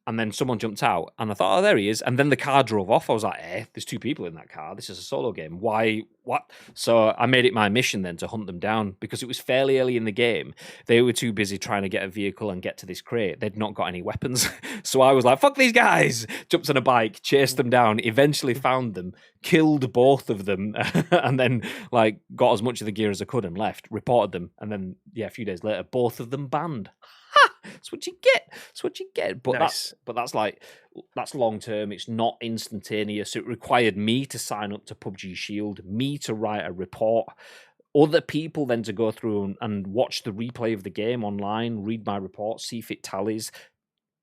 and then someone jumped out, and I thought, oh, there he is. And then the car drove off. I was like, there's 2 people in that car. This is a solo game. Why? What? So I made it my mission then to hunt them down because it was fairly early in the game. They were too busy trying to get a vehicle and get to this crate. They'd not got any weapons. So I was like, fuck these guys. Jumped on a bike, chased them down, eventually found them, killed both of them, and then like got as much of the gear as I could and left, reported them. And then, a few days later, both of them banned. That's what you get. That's what you get. But nice. that's long term. It's not instantaneous. It required me to sign up to PUBG Shield, me to write a report, other people then to go through and watch the replay of the game online, read my report, see if it tallies,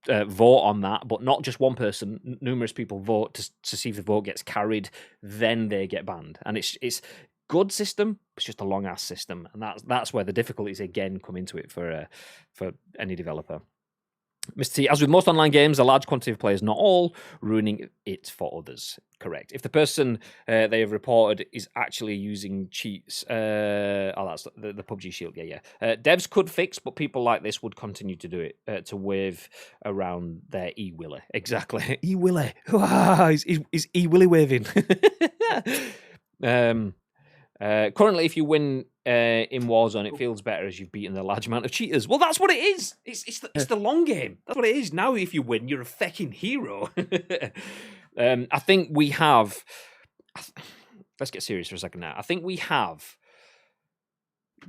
vote on that. But not just one person. Numerous people vote to see if the vote gets carried. Then they get banned. And it's good system. It's just a long ass system, and that's where the difficulties again come into it for any developer. Mr. T, as with most online games, a large quantity of players, not all, ruining it for others. Correct. If the person they have reported is actually using cheats, that's the PUBG Shield. Devs could fix, but people like this would continue to do it to wave around their e-willy. Exactly, e-willy. He's e-willy waving. Currently, if you win in Warzone, it feels better as you've beaten a large amount of cheaters. Well, that's what it is. It's the long game. That's what it is. Now, if you win, you're a fucking hero. I think we have. Let's get serious for a second now. I think we have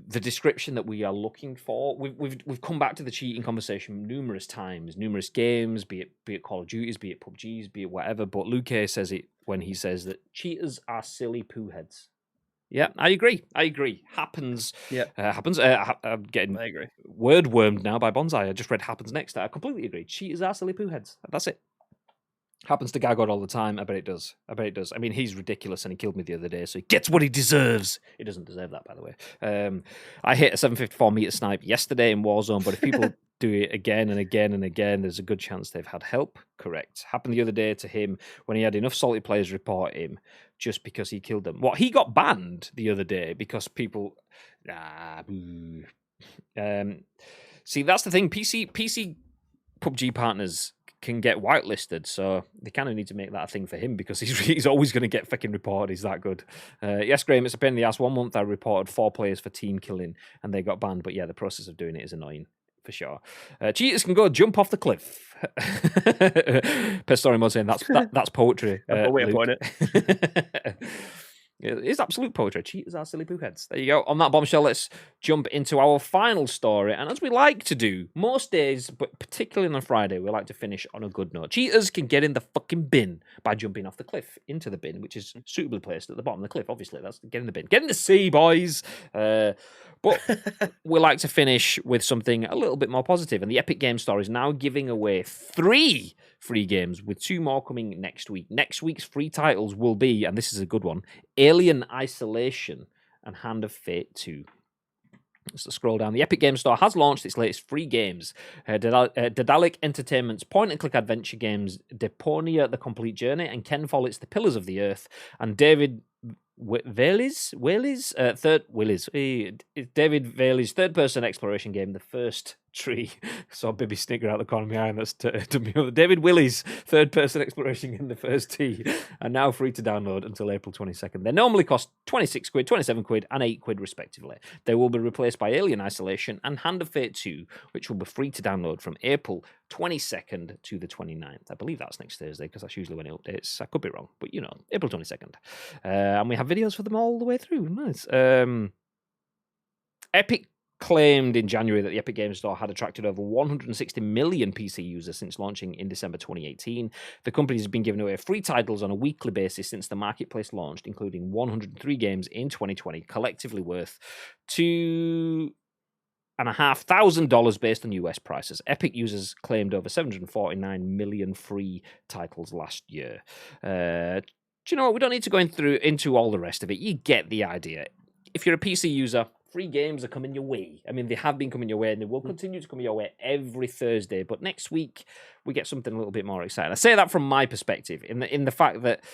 the description that we are looking for. We've come back to the cheating conversation numerous times, numerous games, be it Call of Duties, be it PUBGs, be it whatever. But Luke says it when he says that cheaters are silly poo heads. Yeah, I agree. Happens. Yeah, happens. I'm getting word wormed now by Bonsai. I just read happens next. I completely agree. Cheaters are silly poo heads. That's it. Happens to Gagod all the time. I bet it does. I mean, he's ridiculous and he killed me the other day, so he gets what he deserves. He doesn't deserve that, by the way. I hit a 754 meter snipe yesterday in Warzone, but if people do it again and again and again, there's a good chance they've had help. Correct. Happened the other day to him when he had enough salty players report him just because he killed them. He got banned the other day because people... See, that's the thing. PC PUBG partners can get whitelisted, so they kind of need to make that a thing for him because he's always going to get fucking reported. He's that good. Yes, Graham, it's a pain in the ass. 1 month I reported 4 players for team killing and they got banned. But yeah, the process of doing it is annoying for sure. Cheaters can go jump off the cliff. Pestori Mod saying that's poetry. But way to Luke. point it. It is absolute poetry. Cheaters are silly poo heads. There you go. On that bombshell, let's jump into our final story. And as we like to do most days, but particularly on Friday, we like to finish on a good note. Cheaters can get in the fucking bin by jumping off the cliff into the bin, which is suitably placed at the bottom of the cliff. Obviously, that's get in the bin. Get in the sea, boys. But we like to finish with something a little bit more positive. And the Epic Games Store is now giving away 3 free games, with 2 more coming next week. Next week's free titles will be, and this is a good one, Alien Isolation and Hand of Fate 2. Let's scroll down. The Epic Games Store has launched its latest free games. Daedalic Entertainment's point-and-click adventure games Deponia The Complete Journey and Ken Follett's The Pillars of the Earth, and David David Bailey's third-person exploration game, The First Tree. Saw Bibby snigger out the corner of my eye, and that's to me. David Willey's third-person exploration game, The First Tree, are now free to download until April 22nd. They normally cost 26 quid, 27 quid, and 8 quid respectively. They will be replaced by Alien Isolation and Hand of Fate 2, which will be free to download from April 22nd to the 29th. I believe that's next Thursday, because that's usually when it updates. I could be wrong, but April 22nd. And we have videos for them all the way through. Nice. Epic claimed in January that the Epic Games Store had attracted over 160 million PC users since launching in December 2018. The company has been giving away free titles on a weekly basis since the marketplace launched, including 103 games in 2020, collectively worth $2,500 based on US prices. Epic users claimed over 749 million free titles last year. Do you know what? We don't need to go into all the rest of it. You get the idea. If you're a PC user, free games are coming your way. I mean, they have been coming your way, and they will continue to come your way every Thursday. But next week, we get something a little bit more exciting. I say that from my perspective, in the fact that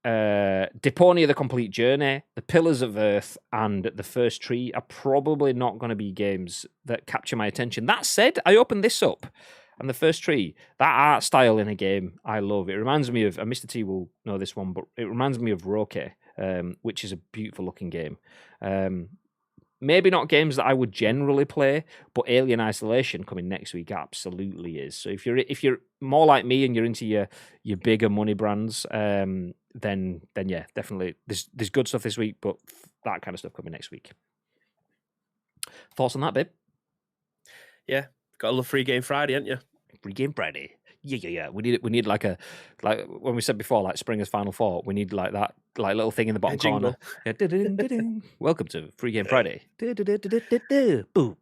Deponia The Complete Journey, The Pillars of Earth, and The First Tree are probably not going to be games that capture my attention. That said, I opened this up, and The First Tree, that art style in a game, I love. It reminds me of, and Mr. T will know this one, but it reminds me of Roke, which is a beautiful looking game. Maybe not games that I would generally play, but Alien Isolation coming next week absolutely is. So if you're more like me and you're into your bigger money brands, then yeah, definitely there's good stuff this week, but that kind of stuff coming next week. Thoughts on that, babe? Yeah, got a love Free Game Friday, haven't you? Free Game Friday. Yeah. We need like when we said before, like Springer's Final Four. We need like that little thing in the bottom corner. Yeah. Welcome to Free Game Friday. Boom.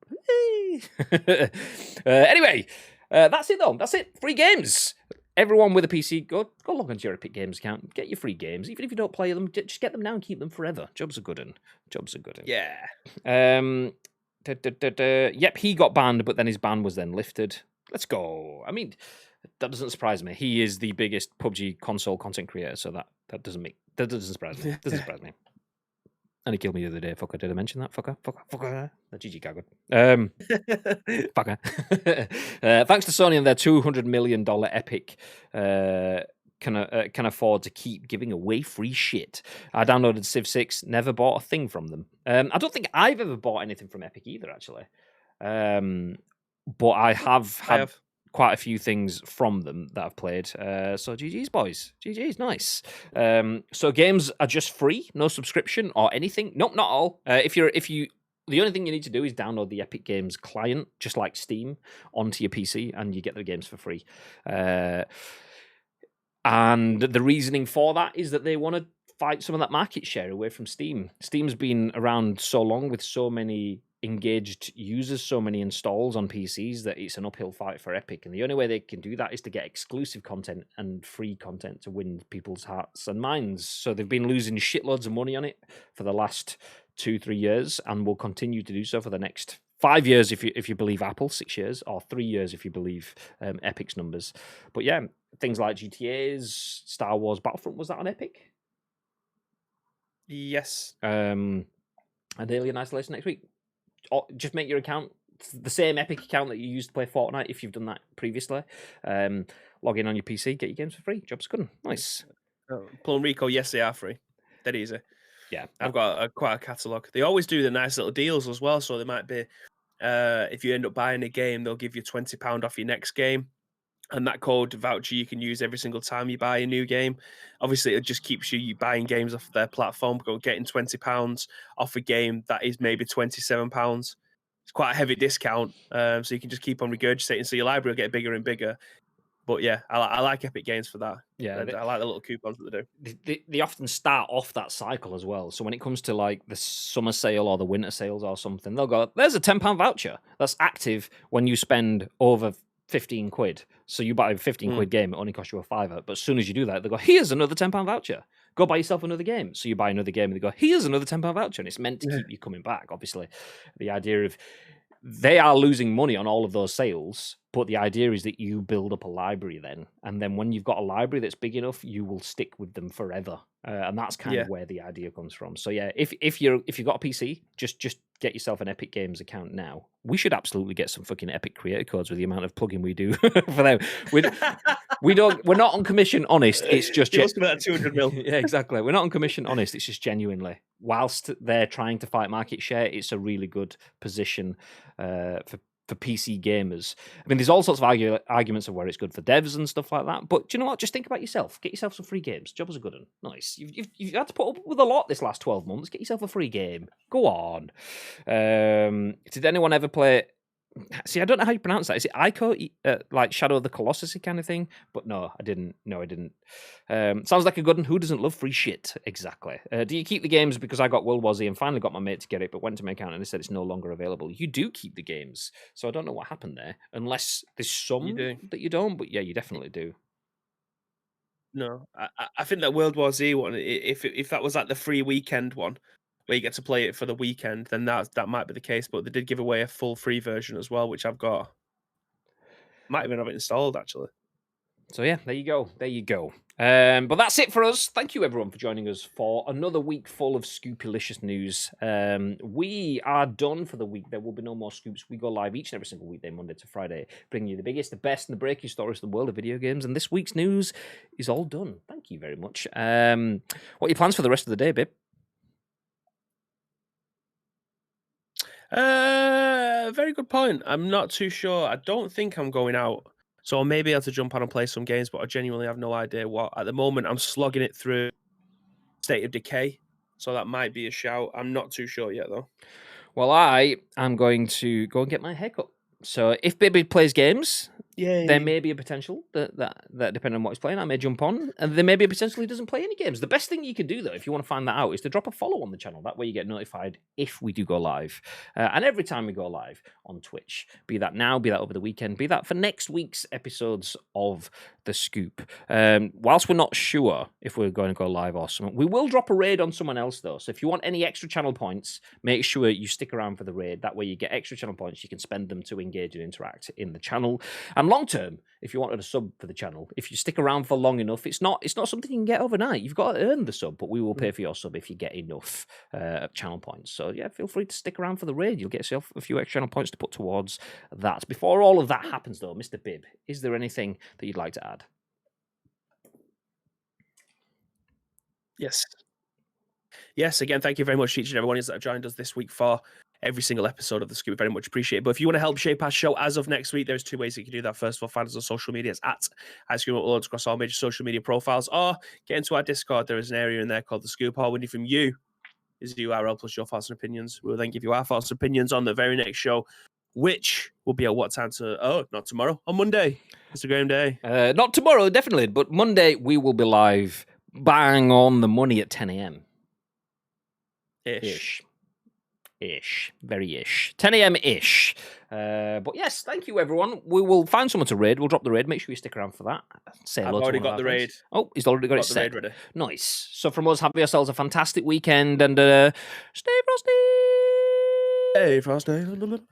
Anyway, that's it though. That's it. Free games. Everyone with a PC, go log onto your Epic Games account. Get your free games. Even if you don't play them, just get them now and keep them forever. Jobs are good un. Yeah. Yep, he got banned, but then his ban was then lifted. Let's go. I mean, that doesn't surprise me. He is the biggest PUBG console content creator, so that doesn't surprise me. Doesn't surprise me. And he killed me the other day. Fucker, did I mention that? Fucker. The GG Gaggard. Fucker. Thanks to Sony and their $200 million Epic can afford to keep giving away free shit. I downloaded Civ 6, never bought a thing from them. I don't think I've ever bought anything from Epic either, actually. But I have had quite a few things from them that I've played. So GG's, boys. GG's, nice. So games are just free, no subscription or anything. Nope, not all. The only thing you need to do is download the Epic Games client, just like Steam, onto your PC, and you get the games for free. And the reasoning for that is that they want to fight some of that market share away from Steam. Steam's been around so long with so many engaged users, so many installs on PCs, that it's an uphill fight for Epic. And the only way they can do that is to get exclusive content and free content to win people's hearts and minds. So they've been losing shitloads of money on it for the last 2-3 years, and will continue to do so for the next 5 years if you believe Apple, 6 years, or 3 years if you believe Epic's numbers. But yeah, things like GTA's, Star Wars Battlefront, was that on Epic? Yes. and early and isolation next week. Or just make your account the same Epic account that you used to play Fortnite if you've done that previously. Log in on your PC, get your games for free. Job's good. Nice. Pull and Rico, yes, they are free. Dead easy. Yeah, I've got quite a catalogue. They always do the nice little deals as well. So they might be, if you end up buying a game, they'll give you £20 off your next game. And that code voucher you can use every single time you buy a new game. Obviously, it just keeps you buying games off their platform, getting £20 off a game that is maybe £27. It's quite a heavy discount, so you can just keep on regurgitating. So your library will get bigger and bigger. But yeah, I like Epic Games for that. Yeah, I like the little coupons that they do. They often start off that cycle as well. So when it comes to like the summer sale or the winter sales or something, they'll go, "There's a £10 voucher that's active when you spend over 15 quid. So you buy a 15 quid game, it only costs you a fiver. But as soon as you do that, they go, here's another £10 voucher. Go buy yourself another game." So you buy another game and they go, here's another £10 voucher. And it's meant to keep you coming back, obviously. The idea of they are losing money on all of those sales, but the idea is that you build up a library then. And then when you've got a library that's big enough, you will stick with them forever. And that's kind of where the idea comes from. So yeah, if you've got a PC, just get yourself an Epic Games account now. We should absolutely get some fucking Epic creator codes with the amount of plugging we do for them. We're not on commission, honest. It's just that 200 mil. Yeah, exactly. We're not on commission, honest. It's just genuinely, whilst they're trying to fight market share, it's a really good position for PC gamers. I mean, there's all sorts of arguments of where it's good for devs and stuff like that. But do you know what? Just think about yourself. Get yourself some free games. Jobs are good and nice. You've had to put up with a lot this last 12 months. Get yourself a free game. Go on. Did anyone ever play? See, I don't know how you pronounce that. Is it Ico, like Shadow of the Colossus kind of thing? But no, I didn't. No, I didn't. Sounds like a good one. Who doesn't love free shit? Exactly. Do you keep the games? Because I got World War Z and finally got my mate to get it, but went to my account and they said it's no longer available. You do keep the games. So I don't know what happened there. Unless there's some that you don't. But yeah, you definitely do. No, I think that World War Z one, if that was like the free weekend one, where you get to play it for the weekend, then that might be the case. But they did give away a full free version as well, which I've got. Might even have it installed actually. So yeah, there you go. There you go. But that's it for us. Thank you everyone for joining us for another week full of scoopalicious news. We are done for the week. There will be no more scoops. We go live each and every single weekday, Monday to Friday, bringing you the biggest, the best, and the breaking stories of the world of video games. And this week's news is all done. Thank you very much. What are your plans for the rest of the day, babe? Very good point. I'm not too sure. I don't think I'm going out. So I may be able to jump on and play some games, but I genuinely have no idea what. At the moment, I'm slogging it through State of Decay. So that might be a shout. I'm not too sure yet, though. Well, I am going to go and get my haircut. So if Baby plays games, there may be a potential that depending on what he's playing, I may jump on, and there may be a potential he doesn't play any games. The best thing you can do, though, if you want to find that out, is to drop a follow on the channel. That way you get notified if we do go live. And every time we go live on Twitch, be that now, be that over the weekend, be that for next week's episodes of The Scoop. Whilst we're not sure if we're going to go live or something, we will drop a raid on someone else, though. So if you want any extra channel points, make sure you stick around for the raid. That way you get extra channel points. You can spend them to engage and interact in the channel. And long term, if you wanted a sub for the channel, if you stick around for long enough, it's not something you can get overnight. You've got to earn the sub, but we will pay for your sub if you get enough channel points. So yeah, feel free to stick around for the raid. You'll get yourself a few extra channel points to put towards that. Before all of that happens, though, Mr. Bibb, is there anything that you'd like to add? Yes, again, thank you very much to each and everyone that have joined us this week for every single episode of The Scoop. Very much appreciate it. But if you want to help shape our show as of next week, there's two ways you can do that. First of all, find us on social media. It's at Ice Cream Uploads across all major social media profiles, or get into our Discord. There is an area in there called The Scoop. All we need from you is the URL plus your thoughts and opinions. We'll then give you our thoughts and opinions on the very next show, which will be at what time not tomorrow, on Monday. Instagram Day. Not tomorrow, definitely, but Monday we will be live bang on the money at 10 a.m. Ish. Very ish. 10 a.m. ish. But yes, thank you, everyone. We will find someone to raid. We'll drop the raid. Make sure you stick around for that. I've already got the raid. Oh, he's already got it set. Raid ready. Nice. So from us, have yourselves a fantastic weekend and stay frosty. Stay frosty.